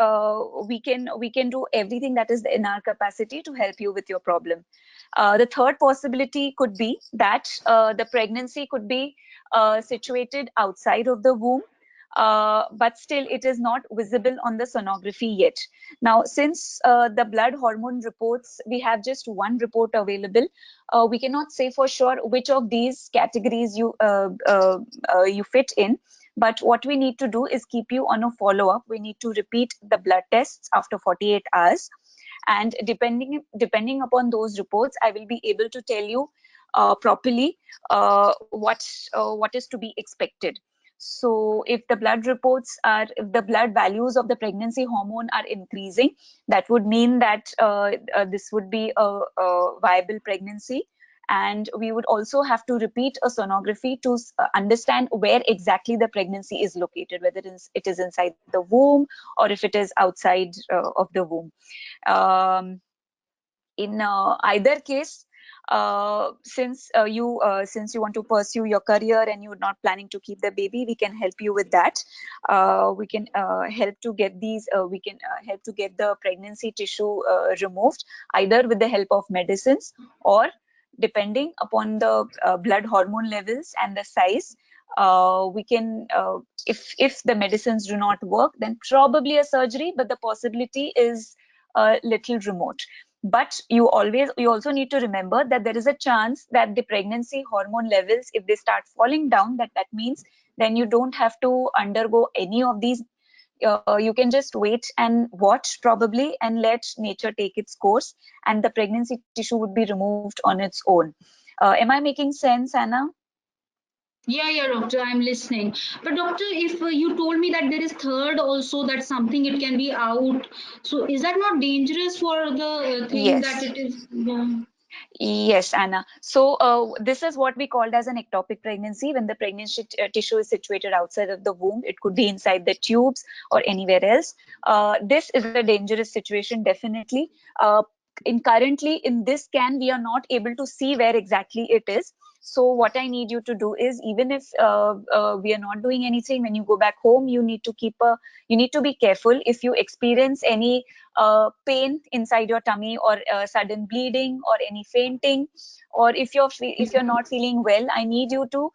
we can do everything that is in our capacity to help you with your problem. The third possibility could be that the pregnancy could be situated outside of the womb, but still it is not visible on the sonography yet. Now, since the blood hormone reports, we have just one report available, we cannot say for sure which of these categories you fit in. But what we need to do is keep you on a follow-up. We need to repeat the blood tests after 48 hours. And depending upon those reports, I will be able to tell you properly what is to be expected. So if the blood reports are, if the blood values of the pregnancy hormone are increasing, that would mean that this would be a viable pregnancy. And we would also have to repeat a sonography to understand where exactly the pregnancy is located, whether it is inside the womb or if it is outside of the womb. In either case, since you want to pursue your career and you're not planning to keep the baby, we can help you with that. We can help to get these. We can help to get the pregnancy tissue removed, either with the help of medicines or depending upon the blood hormone levels and the size. We can, if the medicines do not work, then probably a surgery, but the possibility is a little remote. But you also need to remember that there is a chance that the pregnancy hormone levels, if they start falling down, that means then you don't have to undergo any of these. You can just wait and watch probably and let nature take its course, and the pregnancy tissue would be removed on its own. Am I making sense, Anna? Yeah, doctor, I'm listening. But doctor, if you told me that there is third also, that something it can be out, so is that not dangerous for the thing Yes. that it is? Yeah. Yes, Anna. So this is what we called as an ectopic pregnancy, when the pregnancy tissue is situated outside of the womb. It could be inside the tubes or anywhere else. This is a dangerous situation, definitely. Currently in this scan, we are not able to see where exactly it is. So what I need you to do is, even if we are not doing anything, when you go back home, you need to be careful. If you experience any pain inside your tummy, or sudden bleeding, or any fainting, or if you're not feeling well, I need you to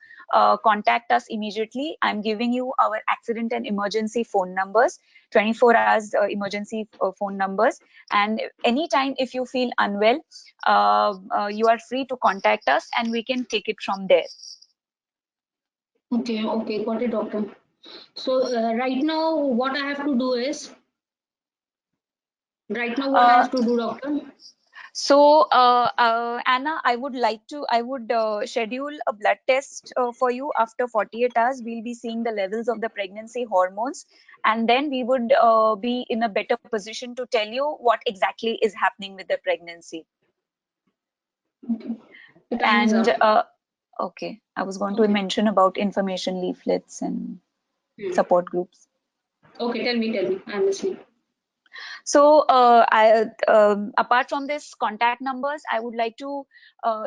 contact us immediately. I'm giving you our accident and emergency phone numbers, 24 hours emergency phone numbers, and anytime if you feel unwell, you are free to contact us and we can take it from there. Okay, got it, doctor. So right now, what I have to do is, doctor? So, Anna, I would schedule a blood test for you after 48 hours. We'll be seeing the levels of the pregnancy hormones, and then we would be in a better position to tell you what exactly is happening with the pregnancy. Okay. The time is And up. okay, I was going to mention about information leaflets and support groups. Okay, tell me. I'm listening. So apart from this contact numbers, I would like to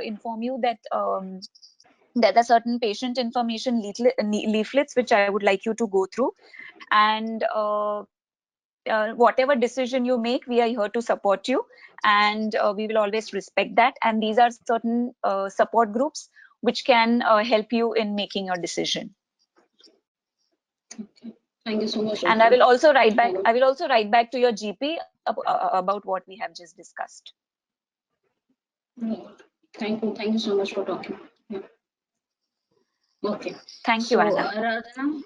inform you that there are certain patient information leaflets which I would like you to go through, and whatever decision you make, we are here to support you, and we will always respect that. And these are certain support groups which can help you in making your decision. Okay. Thank you so much. And I will also write back to your GP about what we have just discussed. Thank you so much for talking. Yeah. Okay. Thank you, Anna. Aradhana,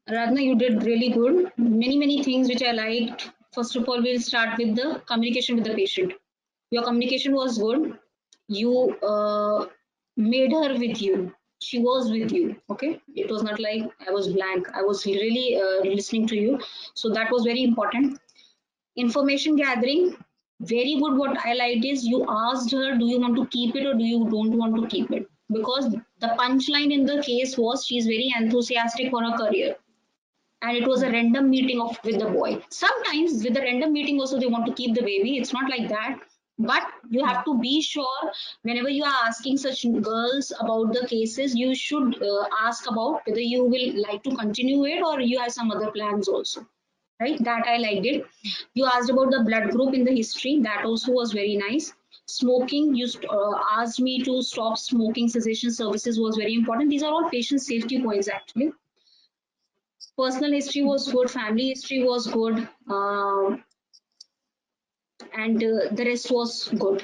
Aradhana, you did really good. Many things which I liked. First of all, we'll start with the communication with the patient. Your communication was good. You made her with you. She was with you. Okay. It was not like I was blank. I was really listening to you. So that was very important. Information gathering, very good. What I liked is you asked her, do you want to keep it or do you don't want to keep it? Because the punchline in the case was she's very enthusiastic for her career. And it was a random meeting with the boy. Sometimes with the random meeting also they want to keep the baby. It's not like that. But you have to be sure whenever you are asking such girls about the cases, you should ask about whether you will like to continue it or you have some other plans also, right? That I liked it. You asked about the blood group in the history. That also was very nice. Smoking, you asked me to stop smoking cessation services was very important. These are all patient safety points actually. Personal history was good, family history was good, and the rest was good.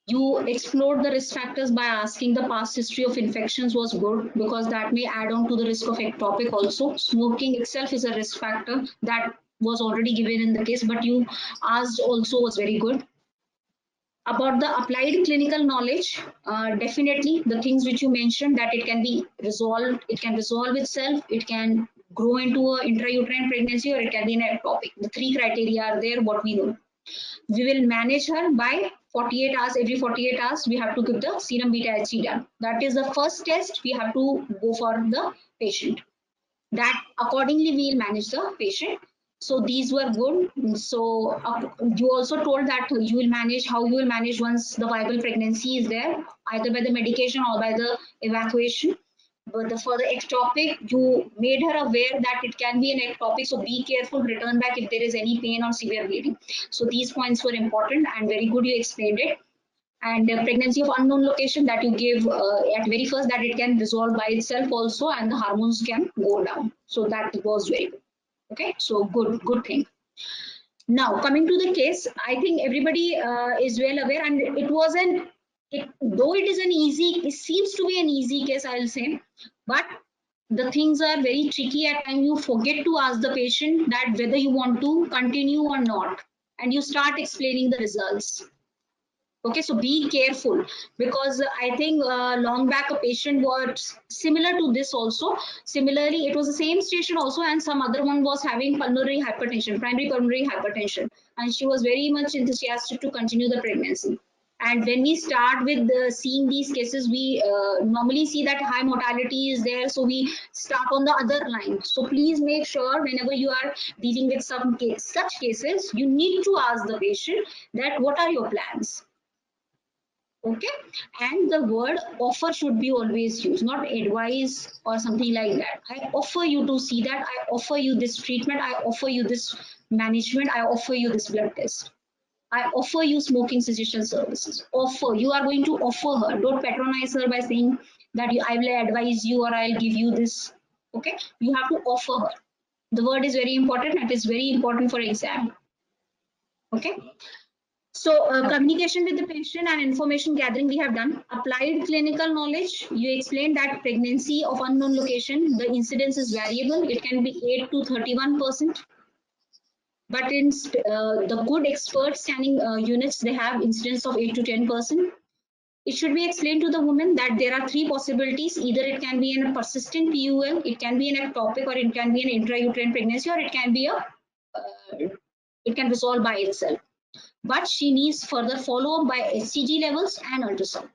You explored the risk factors by asking the past history of infections was good because that may add on to the risk of ectopic also. Smoking itself is a risk factor that was already given in the case, but you asked also was very good. About the applied clinical knowledge, definitely the things which you mentioned that it can be resolved, it can resolve itself, it can grow into an intrauterine pregnancy or it can be an ectopic. The three criteria are there, what we know. We will manage her by 48 hours. Every 48 hours, we have to give the serum beta HC done. That is the first test we have to go for the patient. That accordingly we will manage the patient. So these were good. So you also told that you will manage how you will manage once the viable pregnancy is there, either by the medication or by the evacuation. But for the ectopic, you made her aware that it can be an ectopic. So be careful, return back if there is any pain or severe bleeding. So these points were important and very good. You explained it. And pregnancy of unknown location that you gave at very first, that it can resolve by itself also and the hormones can go down. So that was very good. Okay, so good thing. Now coming to the case, I think everybody is well aware, and it was though it is an easy, it seems to be an easy case, I'll say, but the things are very tricky at times. You forget to ask the patient that whether you want to continue or not, and you start explaining the results. Okay, so be careful, because I think long back a patient was similar to this also. Similarly, it was the same station also, and some other one was having pulmonary hypertension, primary pulmonary hypertension, and she was very much enthusiastic to continue the pregnancy. And when we start with seeing these cases, we normally see that high mortality is there, so we start on the other line. So please make sure whenever you are dealing with such cases, you need to ask the patient that what are your plans. Okay, and the word offer should be always used, not advise or something like that. I offer you to see that, I offer you this treatment, I offer you this management, I offer you this blood test, I offer you smoking cessation services. Offer, you are going to offer her. Don't patronize her by saying that I will advise you or I'll give you this. Okay, you have to offer her. The word is very important. It is very important for exam. Okay. So communication with the patient and information gathering we have done. Applied clinical knowledge, you explained that pregnancy of unknown location, the incidence is variable. It can be 8 to 31%. But in the good expert scanning units, they have incidence of 8 to 10%. It should be explained to the woman that there are three possibilities. Either it can be a persistent PUL, it can be an ectopic, or it can be an intrauterine pregnancy, or it can be it can resolve by itself. But she needs further follow-up by HCG levels and ultrasound.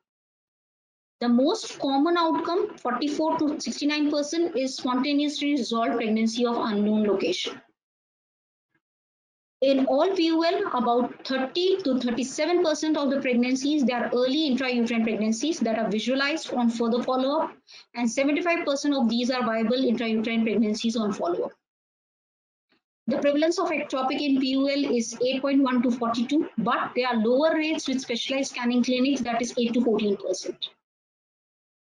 The most common outcome, 44 to 69%, is spontaneously resolved pregnancy of unknown location. In all PUL, about 30 to 37% of the pregnancies, they are early intrauterine pregnancies that are visualized on further follow-up, and 75% of these are viable intrauterine pregnancies on follow-up. The prevalence of ectopic in PUL is 8.1 to 42, but there are lower rates with specialized scanning clinics, that is 8 to 14%.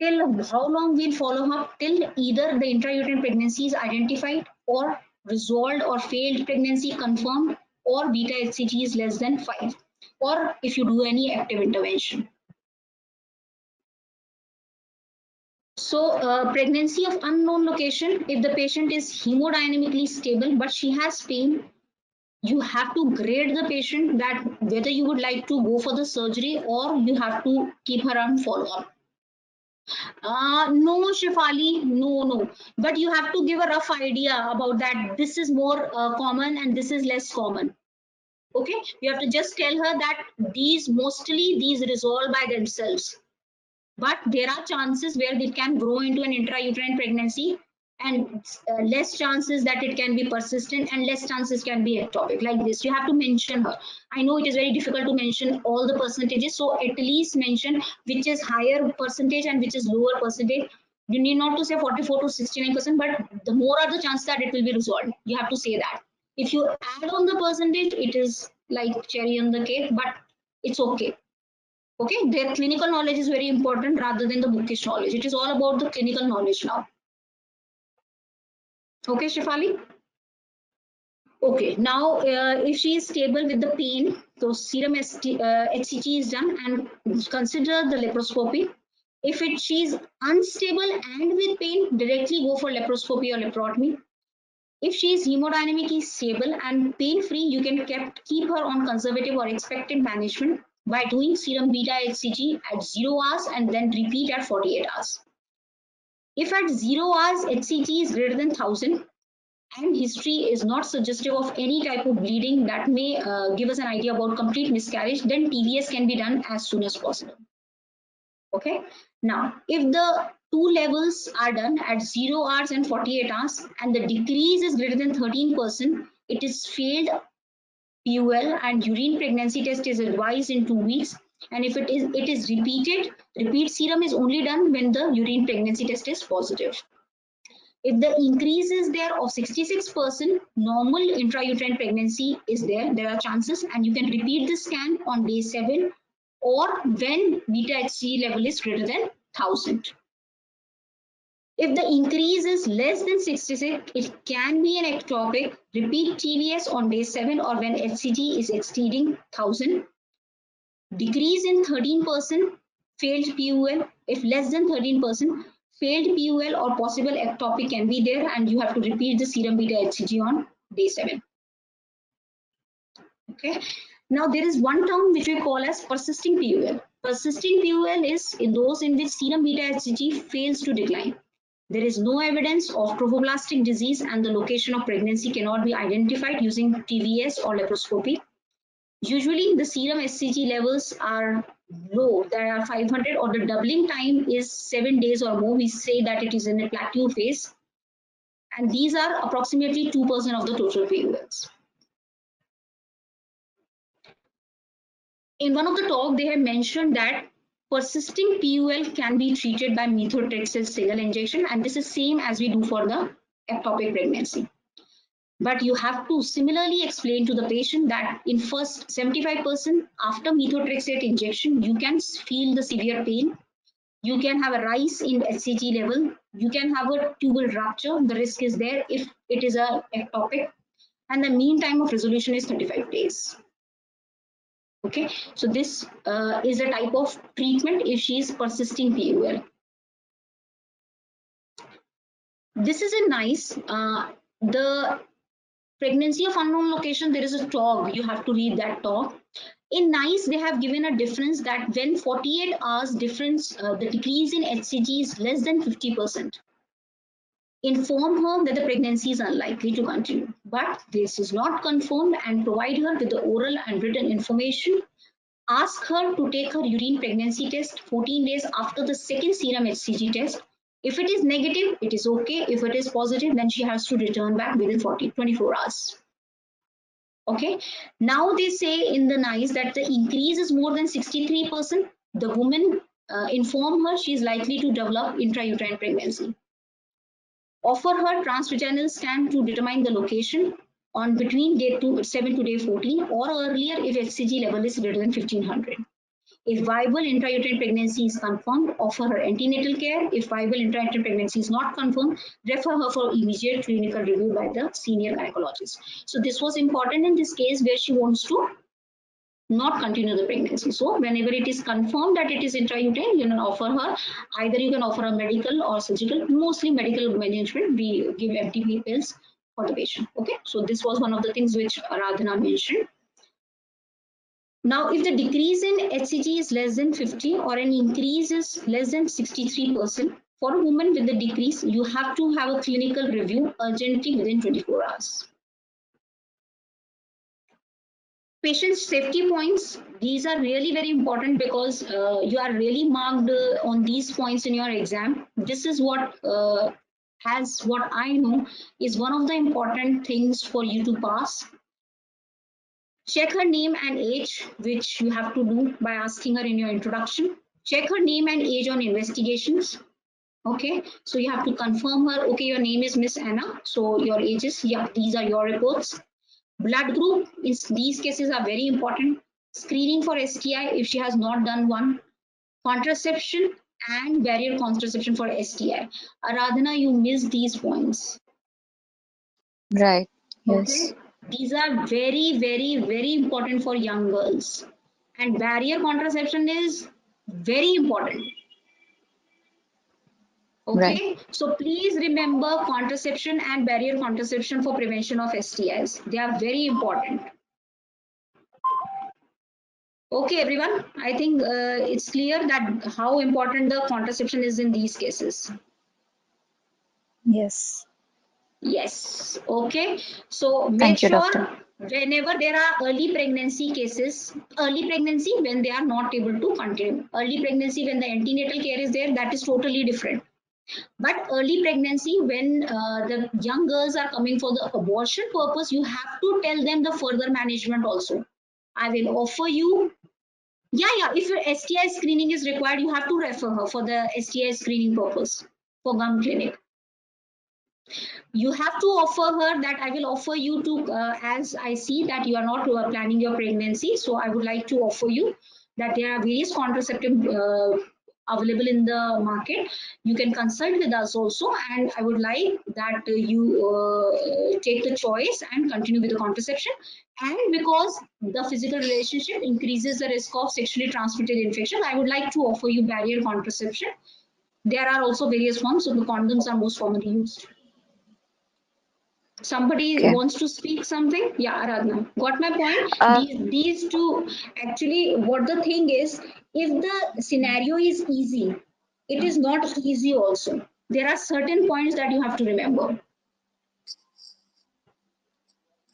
Till how long we'll follow up? Till either the intrauterine pregnancy is identified, or resolved or failed pregnancy confirmed, or beta HCG is less than 5, or if you do any active intervention. So pregnancy of unknown location, if the patient is hemodynamically stable but she has pain, you have to grade the patient that whether you would like to go for the surgery or you have to keep her on follow-up. No, Shefali, no. But you have to give a rough idea about that. This is more common and this is less common. Okay, you have to just tell her that mostly these resolve by themselves. But there are chances where they can grow into an intrauterine pregnancy, and less chances that it can be persistent, and less chances can be ectopic. Like this, you have to mention her. I know it is very difficult to mention all the percentages, so at least mention which is higher percentage and which is lower percentage. You need not to say 44 to 69%, but the more are the chances that it will be resolved. You have to say that. If you add on the percentage, it is like cherry on the cake, but it's okay. Okay, their clinical knowledge is very important rather than the bookish knowledge. It is all about the clinical knowledge now. Okay, Shefali? Okay, now if she is stable with the pain, so serum HCG is done and consider the laparoscopy. If she is unstable and with pain, directly go for laparoscopy or laparotomy. If she is hemodynamically stable and pain-free, you can keep her on conservative or expected management by doing serum beta HCG at 0 hours and then repeat at 48 hours. If at 0 hours HCG is greater than 1000, and history is not suggestive of any type of bleeding that may give us an idea about complete miscarriage, then TVS can be done as soon as possible. Okay. Now, if the two levels are done at 0 hours and 48 hours, and the decrease is greater than 13%, it is failed PUL, and urine pregnancy test is advised in 2 weeks. And if it is repeated, repeat serum is only done when the urine pregnancy test is positive. If the increase is there of 66%, normal intrauterine pregnancy is there. There are chances, and you can repeat the scan on day 7 or when beta HCG level is greater than 1000. If the increase is less than 66, it can be an ectopic. Repeat TVS on day 7 or when HCG is exceeding 1000. Decrease in 13%, failed PUL. If less than 13%, failed PUL or possible ectopic can be there, and you have to repeat the serum beta HCG on day 7. Okay. Now there is one term which we call as persisting PUL. Persisting PUL is in those in which serum beta HCG fails to decline. There is no evidence of trophoblastic disease and the location of pregnancy cannot be identified using TVS or laparoscopy. Usually the serum HCG levels are low, there are 500, or the doubling time is 7 days or more. We say that it is in a plateau phase, and these are approximately 2% of the total PULs. In one of the talk, they have mentioned that persisting PUL can be treated by methotrexate single injection, and this is same as we do for the ectopic pregnancy. But you have to similarly explain to the patient that in first 75% after methotrexate injection, you can feel the severe pain. You can have a rise in HCG level. You can have a tubal rupture. The risk is there if it is a ectopic. And the mean time of resolution is 35 days. Okay, so this is a type of treatment if she is persisting PUL. This is a nice, the pregnancy of unknown location, there is a talk, you have to read that talk. In NICE, they have given a difference that when 48 hours difference, the decrease in HCG is less than 50%. Inform her that the pregnancy is unlikely to continue, but this is not confirmed, and provide her with the oral and written information. Ask her to take her urine pregnancy test 14 days after the second serum HCG test. If it is negative, it is okay. If it is positive, then she has to return back within 24 hours. Okay. Now they say in the NICE that the increase is more than 63%. The woman inform her she is likely to develop intrauterine pregnancy. Offer her transvaginal scan to determine the location on between day 7 to day 14 or earlier if HCG level is greater than 1500. If viable intrauterine pregnancy is confirmed, offer her antenatal care. If viable intrauterine pregnancy is not confirmed, refer her for immediate clinical review by the senior gynecologist. So this was important in this case where she wants to not continue the pregnancy. So whenever it is confirmed that it is intrauterine, you can offer her, either you can offer a medical or surgical, mostly medical management. We give MTP pills for the patient. Okay, so this was one of the things which Aradhana mentioned. Now, if the decrease in HCG is less than 50 or an increase is less than 63%, for a woman with the decrease, you have to have a clinical review urgently within 24 hours. Patient safety points, these are really very important because you are really marked on these points in your exam. This is what as what I know, is one of the important things for you to pass. Check her name and age, which you have to do by asking her in your introduction. Check her name and age on investigations. Okay, so you have to confirm her. Okay, your name is Miss Anna, so your age is, yeah, these are your reports. Blood group in these cases are very important. Screening for STI if she has not done one. Contraception and barrier contraception for STI. Aradhana, you missed these points. Right. Okay, Yes. these are very, very, very important for young girls. And barrier contraception is very important. Right. Okay, so please remember contraception and barrier contraception for prevention of STIs. They are very important. Okay, everyone, I think it's clear that how important the contraception is in these cases. Yes. Yes, okay. So make Thank you, sure doctor. whenever there are early pregnancy cases, early pregnancy when they are not able to continue. Early pregnancy when the antenatal care is there, that is totally different. But early pregnancy, when the young girls are coming for the abortion purpose, you have to tell them the further management also. I will offer you, yeah, if your STI screening is required, you have to refer her for the STI screening purpose for GUM clinic. You have to offer her that I will offer you to, as I see that you are not planning your pregnancy, so I would like to offer you that there are various contraceptive available in the market. You can consult with us also, and I would like that you take the choice and continue with the contraception. And because the physical relationship increases the risk of sexually transmitted infection, I would like to offer you barrier contraception. There are also various forms, so the condoms are most commonly used. Somebody Okay. wants to speak something? Yeah, Aradhana. Got my point? Uh, These two, actually, what the thing is, if the scenario is easy, it is not easy also. There are certain points that you have to remember.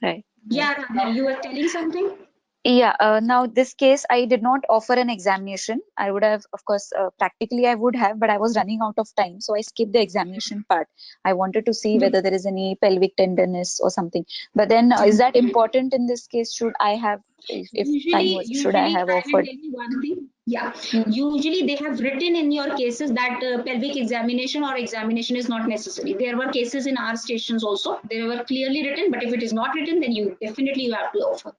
right. Yeah, Aradhana, you were telling something? Yeah, now this case, I did not offer an examination. I would have, of course, practically I would have, but I was running out of time. So I skipped the examination part. I wanted to see whether there is any pelvic tenderness or something. But then is that important in this case? Should I have, if time was, should I have I will offered? tell you one thing. Yeah, Hmm. usually they have written in your cases that pelvic examination or examination is not necessary. There were cases in our stations also. They were clearly written, but if it is not written, then you definitely you have to offer.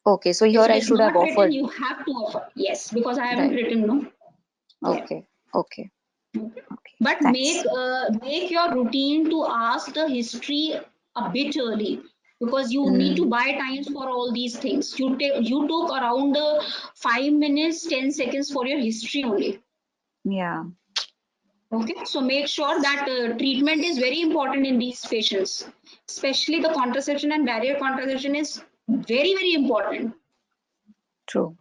Okay, so here If it I is should have not written, offered. you have to offer. Yes, because I haven't Right. written, no. Yeah. Okay. Okay. Okay. But Thanks. make your routine to ask the history a bit early, because you need to Mm, buy times for all these things. You took around 5 minutes, 10 seconds for your history only. yeah. Okay, so make sure that treatment is very important in these patients, especially the contraception and barrier contraception is very, very important. True.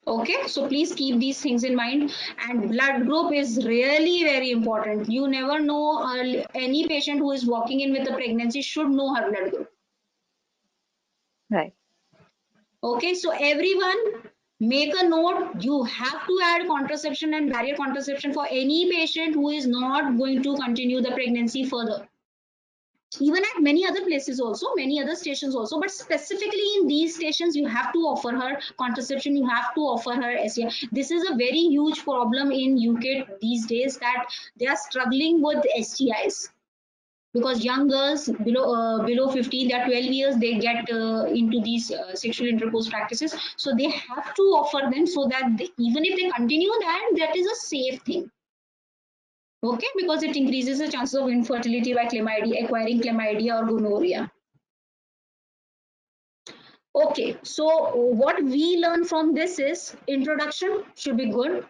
Okay, so please keep these things in mind. And blood group is really very important. You never know, any patient who is walking in with a pregnancy should know her blood group. Right. Okay, so everyone make a note. You have to add contraception and barrier contraception for any patient who is not going to continue the pregnancy further. Even at many other places also, many other stations also, but specifically in these stations, you have to offer her contraception, you have to offer her STI. This is a very huge problem in UK these days, that they are struggling with STIs, because young girls below 15, they are 12 years, they get into these sexual intercourse practices, so they have to offer them, so that even if they continue that, that is a safe thing. Okay, because it increases the chances of infertility by chlamydia, acquiring chlamydia or gonorrhea. Okay, so what we learn from this is introduction should be good.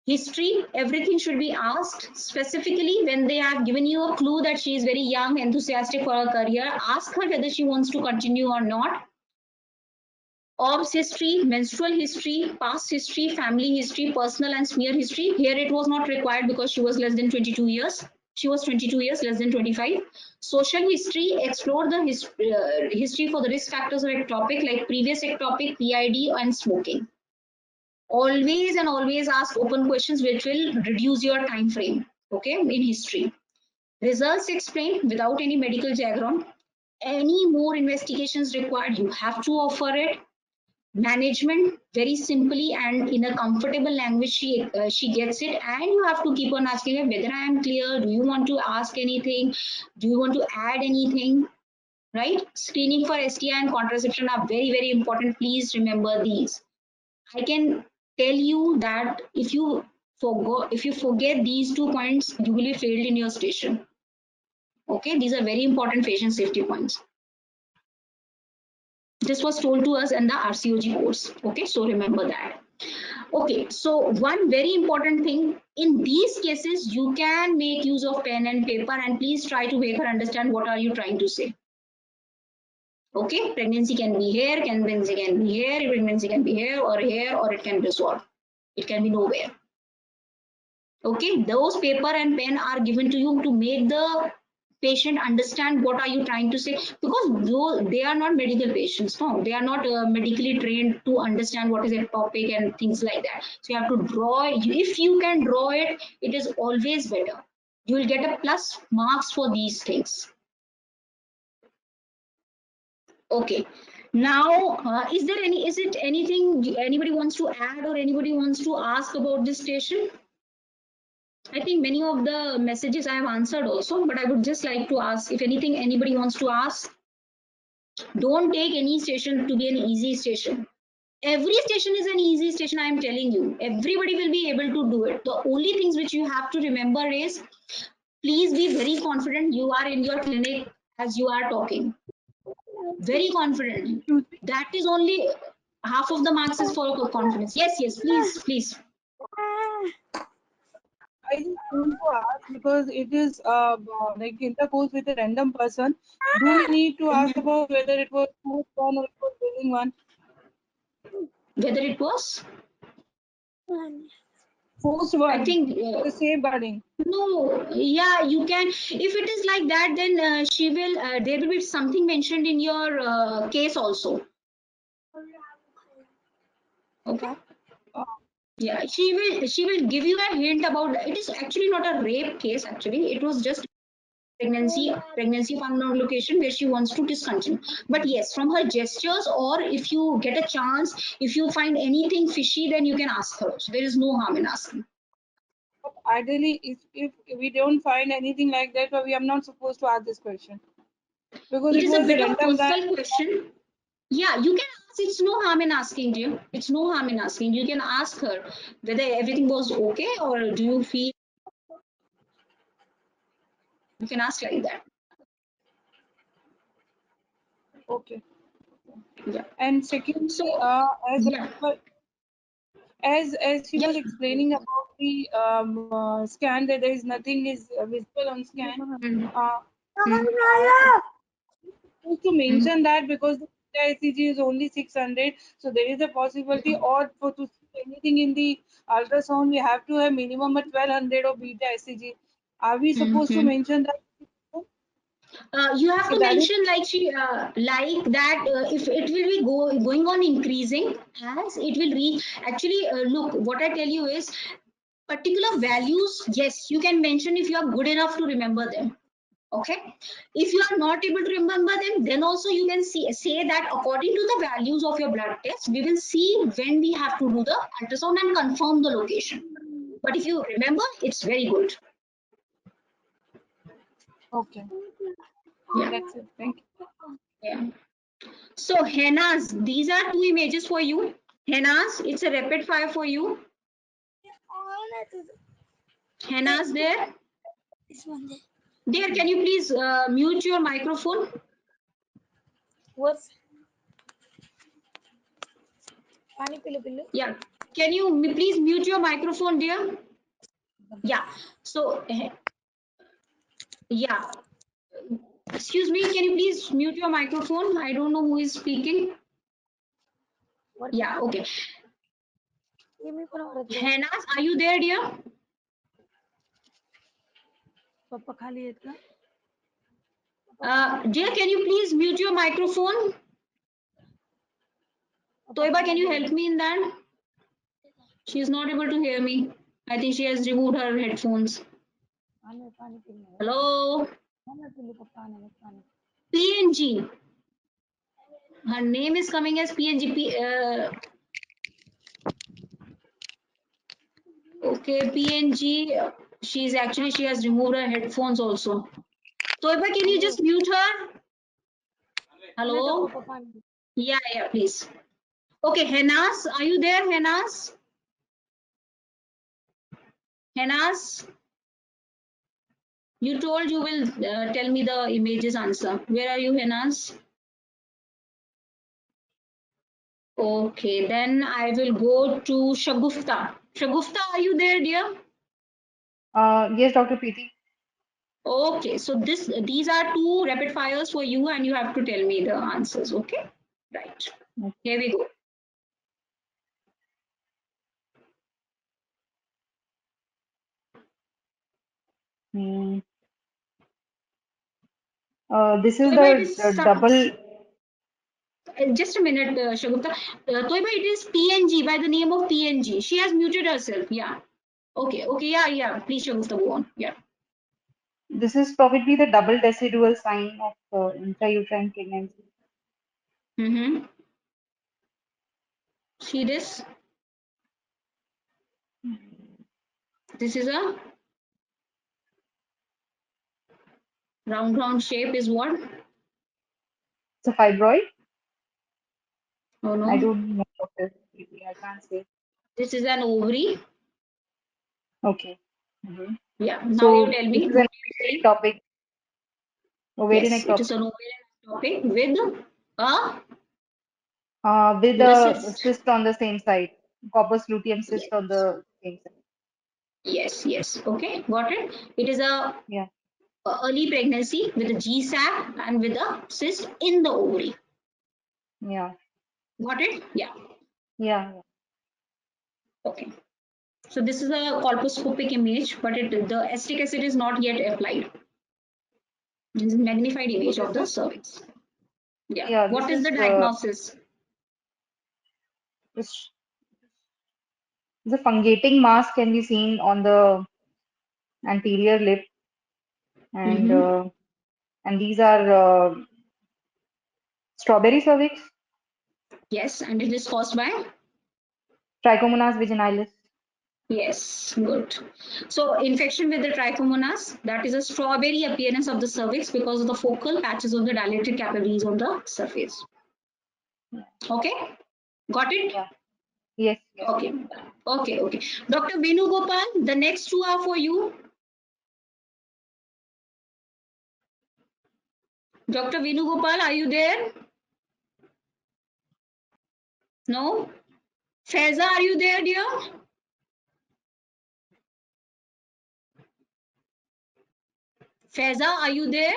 History, everything should be asked. Specifically, when they have given you a clue that she is very young, enthusiastic for her career, ask her whether she wants to continue or not. OBS history, menstrual history, past history, family history, personal and smear history. Here it was not required because she was less than 22 years. She was 22 years, less than 25. Social history, explore the history for the risk factors of ectopic, like previous ectopic, PID, and smoking. Always and always ask open questions which will reduce your time frame, okay, in history. Results explained without any medical diagram. Any more investigations required, you have to offer it. Management, very simply and in a comfortable language, she gets it, and you have to keep on asking her whether I am clear. Do you want to ask anything? Do you want to add anything? Right? Screening for STI and contraception are very important. Please remember these. I can tell you that if you forget these 2 points, you will be failed in your station. Okay, these are very important patient safety points. This was told to us in the RCOG course. Okay, so remember that. Okay, so one very important thing, in these cases, you can make use of pen and paper, and please try to make her understand what are you trying to say. Okay, pregnancy can be here, pregnancy can be here, pregnancy can be here, or it can resolve. It can be nowhere. Okay, those paper and pen are given to you to make the patient understand what are you trying to say, because they are not medical patients. No, they are not medically trained to understand what is a topic and things like that. So you have to draw. If you can draw it, it is always better. You will get a plus marks for these things. Okay. Now, is it anything anybody wants to add or anybody wants to ask about this station? I think many of the messages I have answered also, but I would just like to ask if anything anybody wants to ask. Don't take any station to be an easy station. Every station is an easy station, I am telling you. Everybody will be able to do it. The only things which you have to remember is, please be very confident you are in your clinic as you are talking. Very confident. That is only half of the marks is for confidence. Yes, please. I just want to ask, because it is like intercourse with a random person. Do we need to ask about whether it was forced one or it was willing one? Whether it was? Forced one. I think the safeguarding. no, yeah, you can. If it is like that, then she will. There will be something mentioned in your case also. Okay. Yeah, she will give you a hint about. It is actually not a rape case. Actually, it was just pregnancy upon non-location where she wants to discontinue. But yes, from her gestures, or if you get a chance, if you find anything fishy, then you can ask her. So there is no harm in asking. But ideally, if we don't find anything like that, we are not supposed to ask this question, because It is a was bit of random guy. personal question. Yeah, you can ask. It's no harm in asking, dear. It's no harm in asking. You can ask her whether everything was okay, or do you feel. You can ask like that. Okay. Yeah. And secondly, So, as yeah. as she Yeah. was explaining about the scan, that there is nothing is visible on scan. To mention that, because the ECG is only 600, so there is a possibility, or for to see anything in the ultrasound, we have to have minimum at 1200 of beta ECG. Are we supposed to mention that? You have to That is mention like that if it will be going on increasing as it will reach. Actually, look, what I tell you is particular values. Yes, you can mention if you are good enough to remember them. Okay, if you are not able to remember them, then also you can say that according to the values of your blood test, we will see when we have to do the ultrasound and confirm the location. But if you remember, it's very good. okay. Yeah. That's it. Thank you. Yeah. So hennas, these are 2 images for you. Hennas, it's a rapid fire for you. Hennas there. Dear, can you please mute your microphone? What? Yeah. Can you please mute your microphone, dear? Yeah. So, yeah. Excuse me, can you please mute your microphone? I don't know who is speaking. Yeah, okay. Hennas, are you there, dear? Dear, can you please mute your microphone? Toiba, can you help me in that? She is not able to hear me. I think she has removed her headphones. Hello? PNG. Her name is coming as PNG. Okay, PNG. She has removed her headphones also. Toiba, can you just mute her? Hello? Yeah, please. Okay, Henas, are you there, Henas? Henas? You told you will tell me the images answer. Where are you, Henas? Okay, then I will go to Shagufta. Shagufta, are you there, dear? Yes, Dr. Preeti. Okay, so these are two rapid fires for you and you have to tell me the answers, okay? Right, here we go. This is Toiba, it is the double. just a minute, Shagufta. Toiba, it is PNG by the name of PNG. She has muted herself, yeah. Okay, yeah. Please, Shagufta, go on, yeah. This is probably the double decidual sign of intrauterine pregnancy. Mm-hmm. See this? This is a round shape is what? It's a fibroid. Oh no. I don't know, Dr. Preeti. I can't say. This is an ovary. Okay. Yeah. Now So you tell me. this is an ovarian topic. Ovarian Yes, it is ectopic. an ovarian topic with With a a cyst. cyst on the same side. Corpus luteum cyst Yes. on the same side. Yes. Okay, got it. It is a Yeah. early pregnancy with a GSAP and with a cyst in the ovary. Yeah. Got it? Yeah. Yeah. Okay. So this is a colposcopic image, but the acetic acid is not yet applied. This is a magnified image of the cervix. Yeah. Yeah. What This is the is diagnosis? the fungating mass can be seen on the anterior lip, and these are strawberry cervix, Yes, and it is caused by? Trichomonas vaginalis. Yes, good. So infection with the trichomonas, that is a strawberry appearance of the cervix because of the focal patches of the dilated capillaries on the surface. Okay, got it? Yeah. Yes. Okay. Dr. Venugopal, the next two are for you. Dr. Venugopal, are you there? No? Faiza, are you there, dear? Faiza, are you there?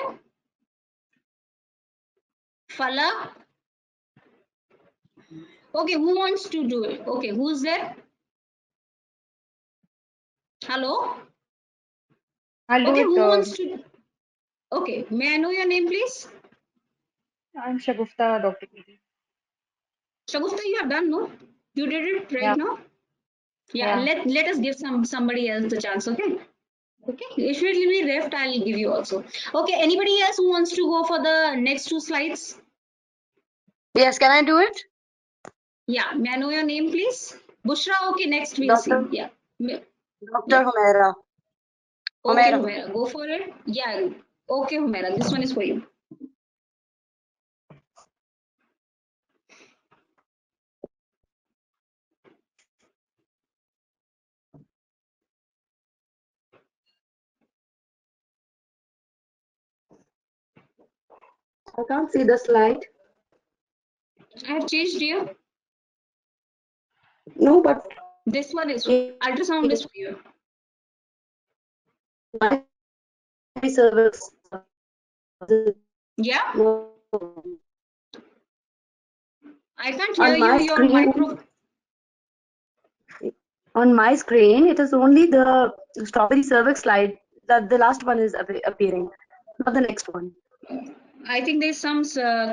Fala? Okay, who wants to do it? Okay, who's there? Hello? I'll do Okay, it. who wants to? Okay, may I know your name, please? I'm Shagufta, Dr. Preeti. Shagufta, you have done, no? You did it right Yeah. now? Yeah, let us give somebody else the chance, okay? Okay, if it will be left, I'll give you also. Okay, anybody else who wants to go for the next two slides? Yes, can I do it? Yeah, may I know your name, please? Bushra, okay, next we'll see. Yeah. Dr. Humaira. Okay, Humaira. Humaira, go for it. Yeah, okay, Humaira, this one is for you. I can't see the slide. I have changed here. No, but This one is ultrasound is for you. my service. Yeah, I can't hear On you. my Your screen, micro. on my screen, it is only the strawberry cervix slide that the last one is appearing, not the next one. I think there's some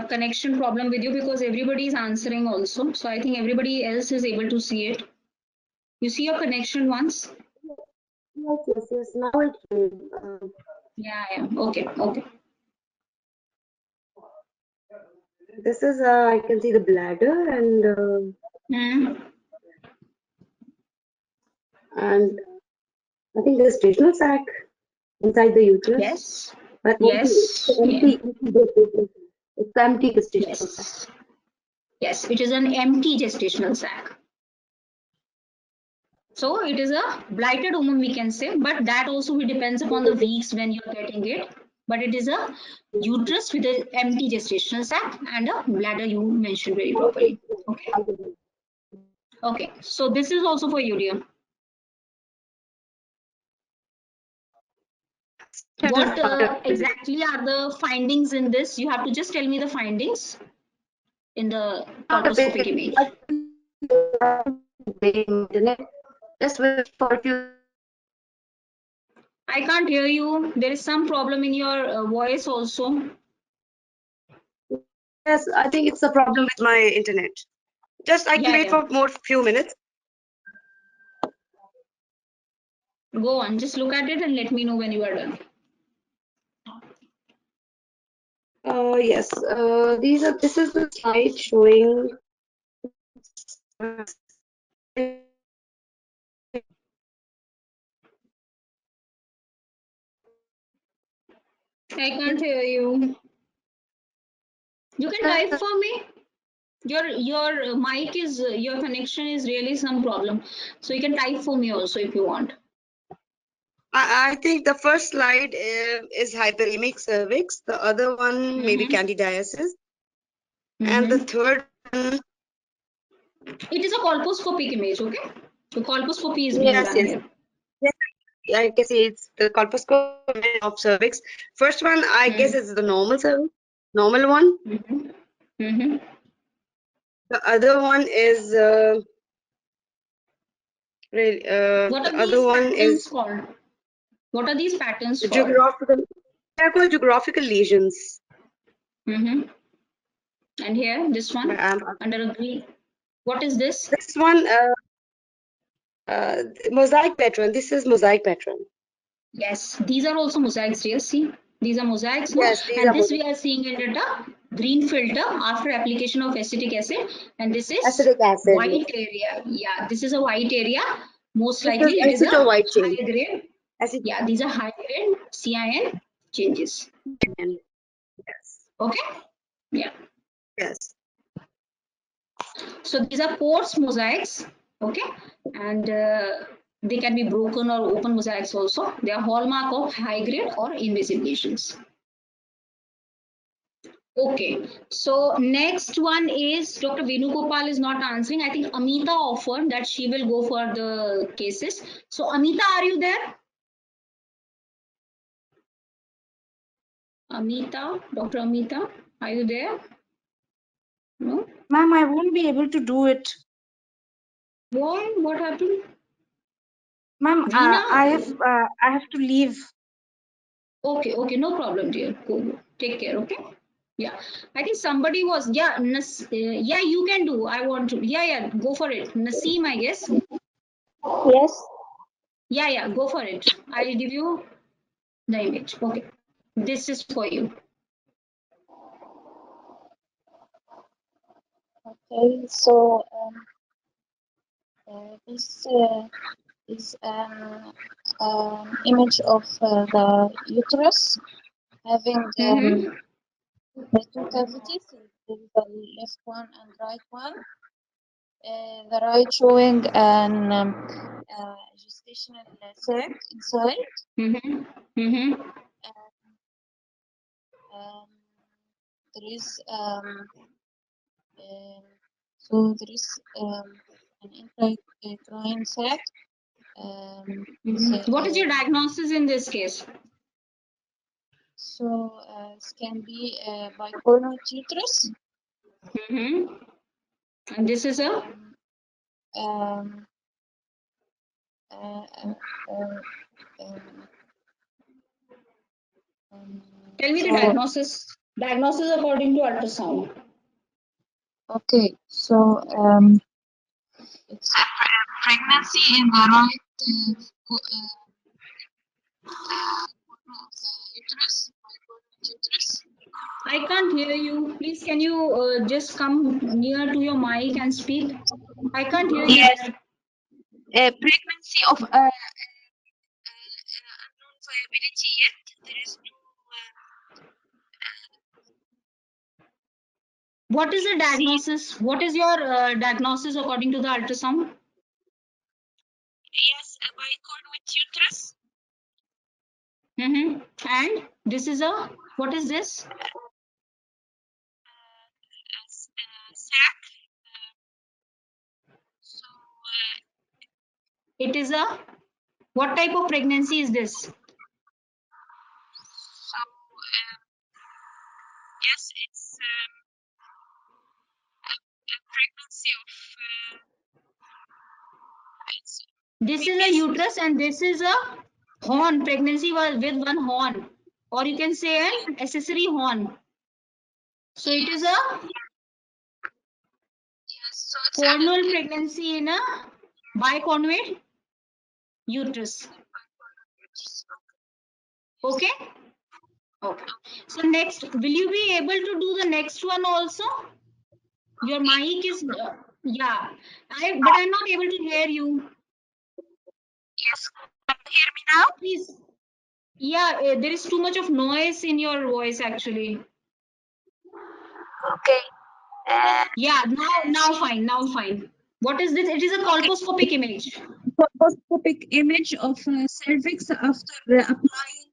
connection problem with you because everybody is answering also. So I think everybody else is able to see it. You see your connection once? Yes. Now it came. Yeah. Okay. Okay. This is, I can see the bladder Hmm. and I think the gestational sac inside the uterus, Yes. but Yes. empty. It's empty gestational sac. Yes. Yes. It is an empty gestational sac. So it is a blighted ovum, we can say, but that also depends upon the weeks when you're getting it. But it is a uterus with an empty gestational sac and a bladder, you mentioned very properly. Okay. Okay. So this is also for you, dear. What exactly are the findings in this? You have to just tell me the findings in the Not a colposcopic big, image. internet. Just wait for a few. I can't hear you. There is some problem in your voice also. Yes, I think it's a problem with my internet. Just I can Yeah, wait yeah. for more few minutes. Go on. Just look at it and let me know when you are done. Yes. This is the slide showing. I can't hear you. You can type for me. Your mic is your connection is really some problem. So you can type for me also if you want. I think the first slide is hyperemic cervix. The other one maybe candidiasis, and the third one. It is a colposcopic image, okay? So colposcopy is being Yes, done yes. here. I guess it's the colposcopy of cervix. First one, I guess, is the normal cervix, normal one. Mm-hmm. The other one is What the are other these one is patterns called? What are these patterns the called? geographical. They're called geographical lesions. And here, this one Um, under a green. What is this? this one, mosaic pattern. This is mosaic pattern. Yes, these are also mosaics here. See, these are mosaics, no? Yes, these And are this mosaic. we are seeing it at a green filter after application of acetic acid. And this is Acetic acid. Yes. white area. Yeah, this is a white area. Most This likely is it is a acetal white chain. high grade. Acid. Yeah, these are high grade CIN changes. Yes. Okay. Yeah. Yes. So these are porous mosaics. Okay. And they can be broken or open mosaics also. They are hallmark of high grade or invasive lesions. Okay, so next one is Dr. Venugopal is not answering. I think Amita offered that she will go for the cases. So Amita, are you there? Amita, Dr. Amita, are you there? No? Ma'am, I won't be able to do it. Why? What happened? Ma'am, Veena? I have to leave. Okay, no problem, dear. Go. Take care, okay? Yeah, I think somebody was, yeah, yeah, you can do. I want to. Yeah, go for it. Naseem, I guess. Yes. Yeah, go for it. I'll give you the image. Okay, this is for you. Okay. So this is an image of the uterus having the two cavities. There is the left one and right one. The right showing an gestational sac inside. Um, there is an intrauterine sac. What is your diagnosis in this case? So it can be bicornuate uterus. And this is a? Um, Tell me the so, diagnosis. Diagnosis according to ultrasound. okay, so it's pregnancy in the right I can't hear you. Please, can you just come near to your mic and speak? I can't hear you Yes, there. pregnancy of unknown viability yet. There is no. What is the diagnosis? What is your diagnosis according to the ultrasound? Yes, a bicorn with uterus. And this is a, what is this? Sac. So It is a, what type of pregnancy is this? yes, it's a pregnancy of. This is a uterus and this is a horn, pregnancy with one horn, or you can say an accessory horn. So it is a So it's cornual pregnancy in a bicornuate uterus. Okay. Okay. So next, will you be able to do the next one also? Your mic is yeah. But I'm not able to hear you. Yes, can you hear me now? Please. Yeah, there is too much of noise in your voice actually. Okay. Yeah, now fine, now fine. What is this? It is a colposcopic image. Colposcopic image of cervix after applying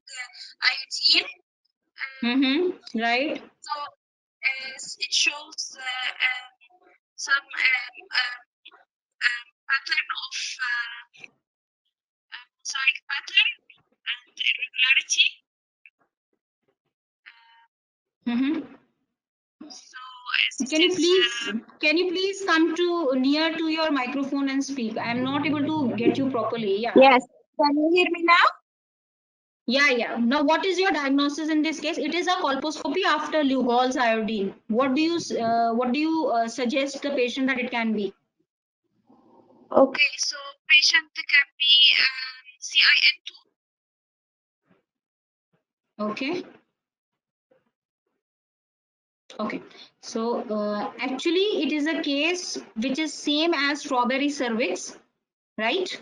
iodine. Right. So it shows some pattern of mosaic pattern and irregularity. So Can you please come to near to your microphone and speak? I am not able to get you properly. Yeah. Yes. Can you hear me now? Yeah. Now, what is your diagnosis in this case? It is a colposcopy after Lugol's iodine. What do you suggest the patient that it can be? Okay, so patient can be CIN2. Okay. Okay. So actually, it is a case which is same as strawberry cervix, right?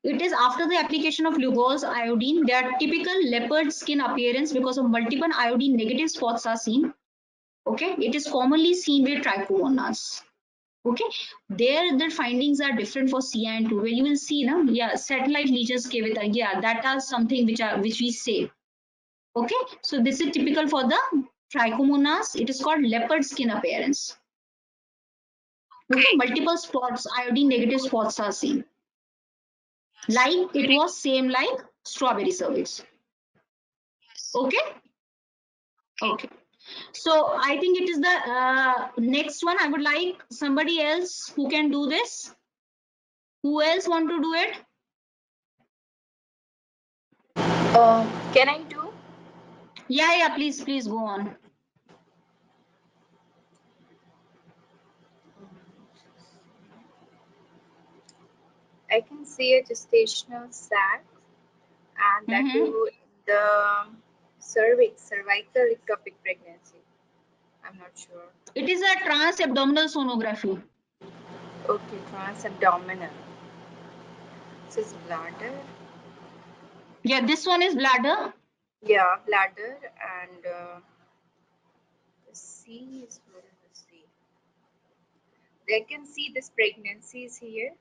It is after the application of Lugol's iodine. They are typical leopard skin appearance because of multiple iodine negative spots are seen. Okay, it is commonly seen with trichomonas. Okay, there the findings are different for CIN2, where you will see now, yeah, satellite lesions kavita, yeah, that are something which we say. Okay, so this is typical for the trichomonas. It is called leopard skin appearance. Okay, multiple spots, iodine negative spots are seen. Like it was same like strawberry cervix. Okay. Okay. So I think it is the next one. I would like somebody else who can do this. Who else want to do it? Can I do? Yeah. Please go on. I can see a gestational sac, and that too in the cervical ectopic pregnancy. I'm not sure. It is a transabdominal sonography. Okay, transabdominal. This is bladder. Yeah, this one is bladder. Yeah, bladder, and the C is where is the C? I can see this pregnancy is here.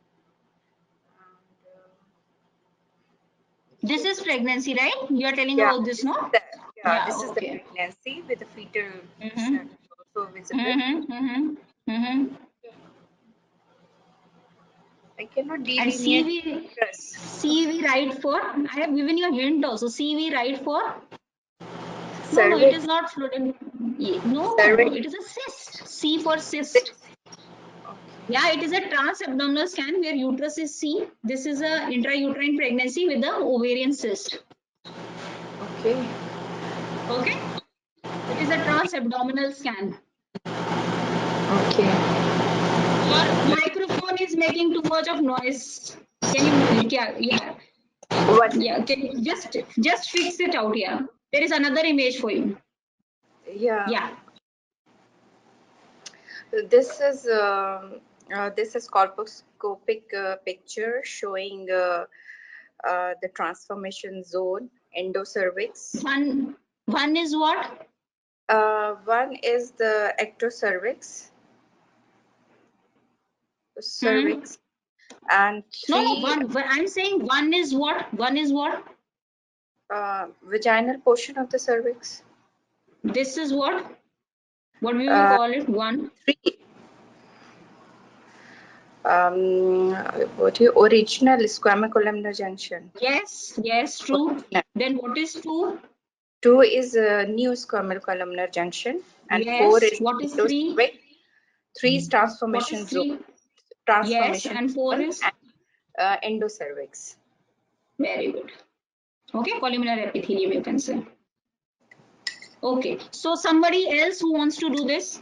And, This is pregnancy, right? You are telling yeah, about this, no? this is the Okay. pregnancy with the fetal cell also visible. I cannot And delineate CV right for, I have given you a hint also. CV right for? No, it cervix. is not fluid. No, Cervix. it is a cyst. C for cyst. Yeah, it is a transabdominal scan where uterus is seen. This is a intrauterine pregnancy with the ovarian cyst. Okay. Okay. It is a transabdominal scan. Okay. Your microphone is making too much of noise. Can you? Yeah. Yeah, can you just fix it out? Yeah, there is another image for you. Yeah. Yeah. This is colposcopic picture showing the transformation zone, endocervix. One is what? One is the ectocervix, cervix, and three. No, I'm saying one is what? One is what? Vaginal portion of the cervix. This is what? What we will call it? One. Three. Original squamocolumnar junction. Yes, true. Original. Then what is two? 2 is a new squamocolumnar junction, and Yes. 4 is What is 3? 3 is transformation What is 3? zone. Transformation Yes, and 4 zone is? and endocervix. Very good. Okay, columnar epithelium you can say. Okay, so somebody else who wants to do this?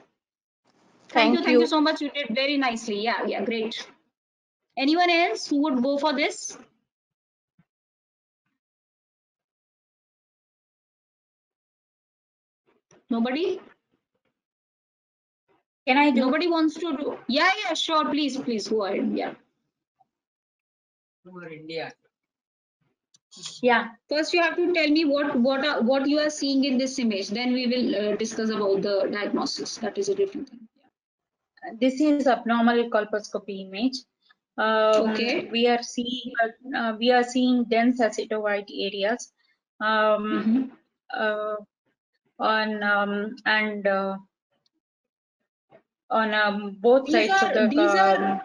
Thank you so much. You did very nicely. Yeah, great. Anyone else who would go for this? Nobody? Can I do? Nobody wants to do? Yeah, sure. Please go ahead. Yeah. Yeah. First, you have to tell me what you are seeing in this image. Then we will discuss about the diagnosis. That is a different thing. This is abnormal colposcopy image. Okay. We are seeing dense acetowhite areas on both sides of the.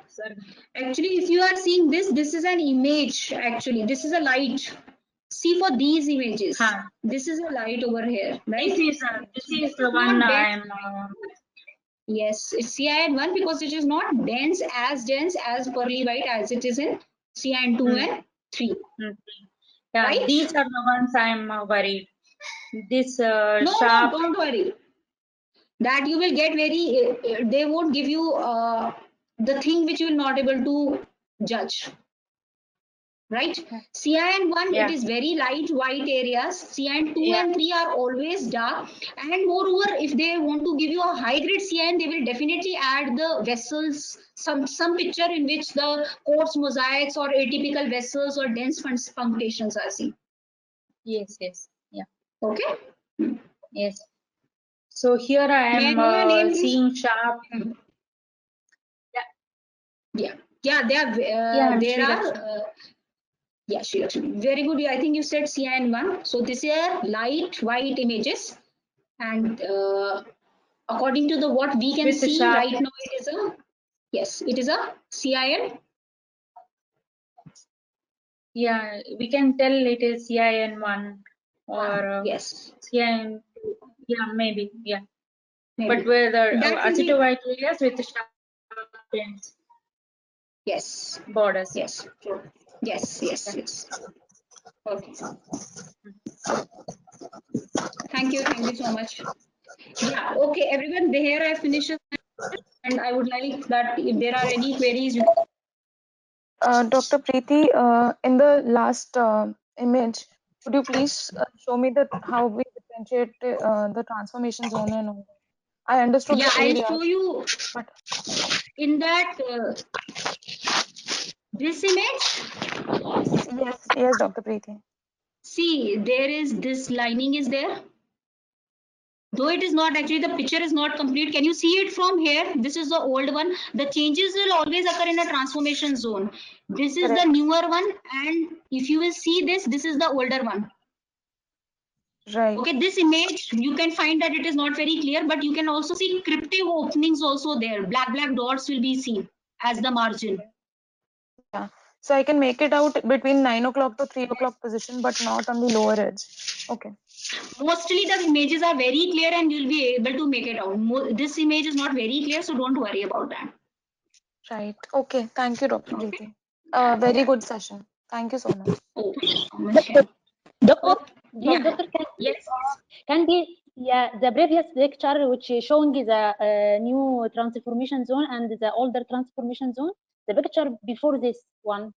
Actually, if you are seeing this is an image. Actually, this is a light. See for these images. This is a light over here, right? This is the one I'm. Yes, it's CIN1 because it is not dense as pearly white as it is in CIN2 and 3. Yeah, right? These are the ones I'm worried. This No, sharp. No, don't worry. That you will get very. They won't give you the thing which you will not able to judge. Right? CIN1, it is very light white areas. CIN2 and 3 are always dark. And moreover, if they want to give you a high grade CIN, they will definitely add the vessels, some picture in which the coarse mosaics or atypical vessels or dense punctations are seen. Yes. Yeah. Okay. Yes. So here I am seeing sharp. Yeah. There are. Yeah, sure. Very good. I think you said CIN1. So this are light white images, and according to the what we can see right now, it is a CIN. Yeah, we can tell it is CIN1 or yes, CIN. Yeah, maybe. Yeah, maybe. But where the acetowhite areas with the sharp ends. Yes. Borders. Yes. Yes. Okay. Thank you so much. Yeah. Okay, everyone. Here I finish it, and I would like that if there are any queries. Dr. Preeti, in the last image, could you please show me how we differentiate the transformation zone and all? I understood the area. I'll show you. But in that this image. Yes, Dr. Preeti. See, there is this lining is there. Though it is not actually, the picture is not complete. Can you see it from here? This is the old one. The changes will always occur in a transformation zone. This is the newer one. And if you will see this is the older one. Right. Okay, this image, you can find that it is not very clear, but you can also see cryptic openings also there. Black dots will be seen as the margin. Yeah. So I can make it out between 9 o'clock to 3 o'clock position, but not on the lower edge. Okay. Mostly the images are very clear and you'll be able to make it out. This image is not very clear, so don't worry about that. Right. Okay. Thank you, Dr. Preeti. Very good session. Thank you so much. Oh, thank you so much. Doctor, Yeah. Doctor, Yes. can be the previous lecture which showing the new transformation zone and the older transformation zone, the picture before this one.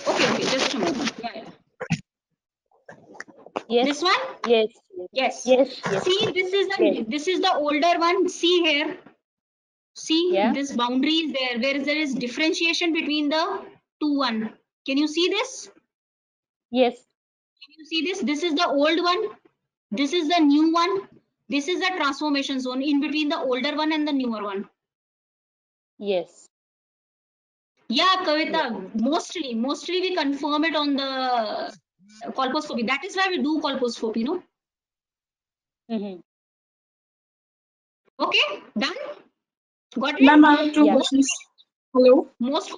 Okay, just Just a moment. Yeah. Yes. This one? Yes. Yes. Yes. Yes. See, this is the older one. See here. See, Yeah. this boundary is there, where there is differentiation between the two one. Can you see this? Yes. Can you see this? This is the old one. This is the new one. This is the transformation zone in between the older one and the newer one. Yes. Yeah, Kavita, mostly we confirm it on the colposcopy. That is why we do colposcopy, no? Okay, done? Got it? Ma'am, I have two Yeah. questions. Hello. Most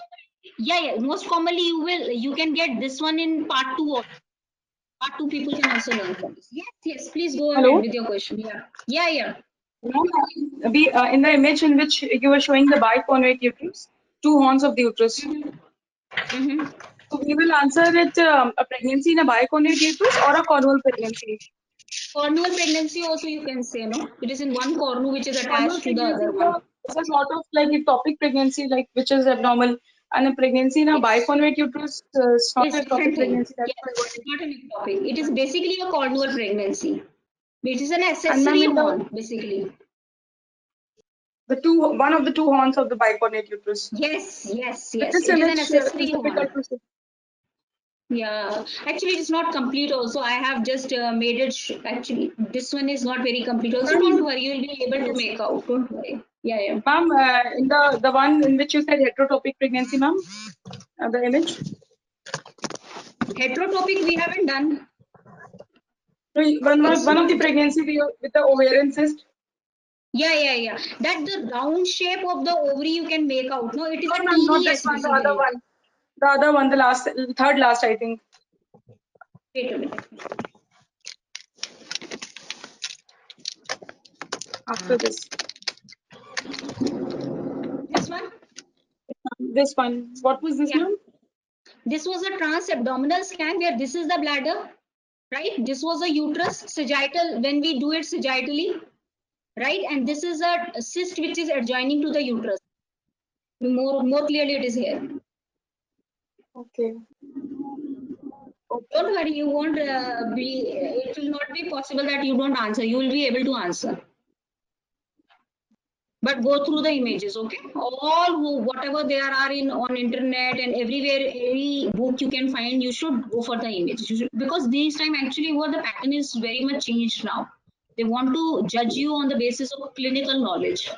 commonly you can get this one in part 2 or part 2 people can also learn from this. Yes, please go Hello? ahead with your question. Yeah. Ma'am, in the image in which you were showing the biconvate uterus, two horns of the uterus. So we will answer it a pregnancy in a biconvate uterus or a cornual pregnancy. Cornual pregnancy also you can say, no? It is in one cornu which is Cornual attached to the pregnancy other one. is a sort of like ectopic pregnancy, like which is abnormal, and a pregnancy in a biconvate uterus is not It's an different ectopic thing. pregnancy. That's Yes, why it's not an ectopic. It is basically a cornual pregnancy. It is an and accessory ma'am, horn, basically. one of the two horns of the biconvate uterus. Yes. With It this is an image, accessory it's difficult horn. to see. Yeah, actually, it's not complete. Also, I have just made it. Actually, this one is not very complete. Also, don't worry, you will be able to make out. Don't worry. Yeah. Ma'am, in the one in which you said heterotopic pregnancy, ma'am, the image. Heterotopic we haven't done. One of the pregnancy with the ovarian cyst. Yeah. That the round shape of the ovary you can make out. No, it is a Not TDS this one, the basically. other one. The other one, the third last, I think. Wait a minute. After this. This one? This one. What was this, ma'am? This was a trans-abdominal scan where this is the bladder, right? This was a uterus, sagittal, when we do it sagittally, right? And this is a cyst which is adjoining to the uterus. More clearly it is here. Okay. Don't worry, you won't it will not be possible that you don't answer. You will be able to answer. But go through the images, okay? Whatever there are on internet and everywhere, any book you can find, you should go for the images. Because this time actually what the pattern is very much changed now. They want to judge you on the basis of clinical knowledge.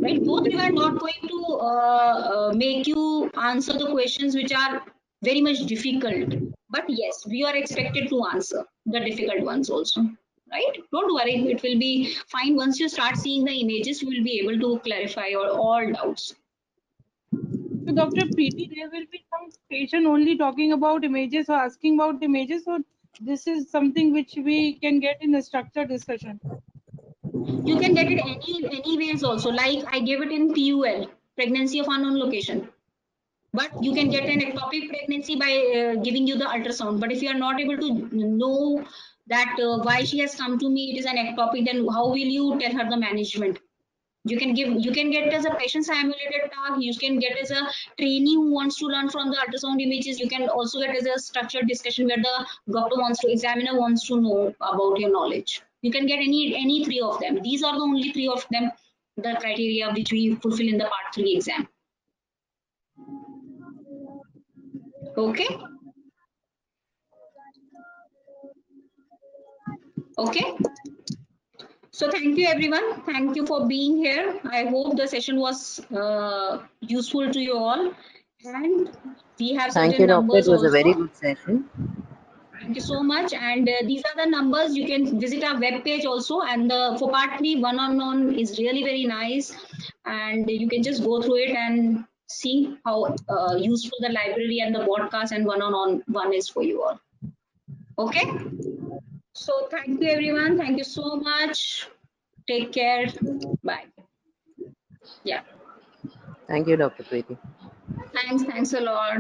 Right? Both we are not going to make you answer the questions which are very much difficult. But yes, we are expected to answer the difficult ones also. Right? Don't worry, it will be fine. Once you start seeing the images, you will be able to clarify all doubts. So, Dr. Preeti, there will be some patient only talking about images or asking about images. So, this is something which we can get in a structured discussion. You can get it any ways also. Like I gave it in PUL, pregnancy of unknown location. But you can get an ectopic pregnancy by giving you the ultrasound. But if you are not able to know that why she has come to me, it is an ectopic, then how will you tell her the management? You can get as a patient simulated task. You can get as a trainee who wants to learn from the ultrasound images. You can also get as a structured discussion where the examiner wants to know about your knowledge. You can get any three of them. These are the only three of them, the criteria which we fulfill in the part 3 exam. Okay. Okay. So thank you everyone. Thank you for being here. I hope the session was useful to you all. And we have Thank certain you, Doctor. numbers It was also. a very good session. Thank you so much. And these are the numbers. You can visit our web page also. And for part 3, one-on-one is really very nice. And you can just go through it and see how useful the library and the podcast and one-on-one is for you all. Okay. So thank you everyone. Thank you so much. Take care. Bye. Yeah. Thank you, Dr. Preeti. Thanks a lot.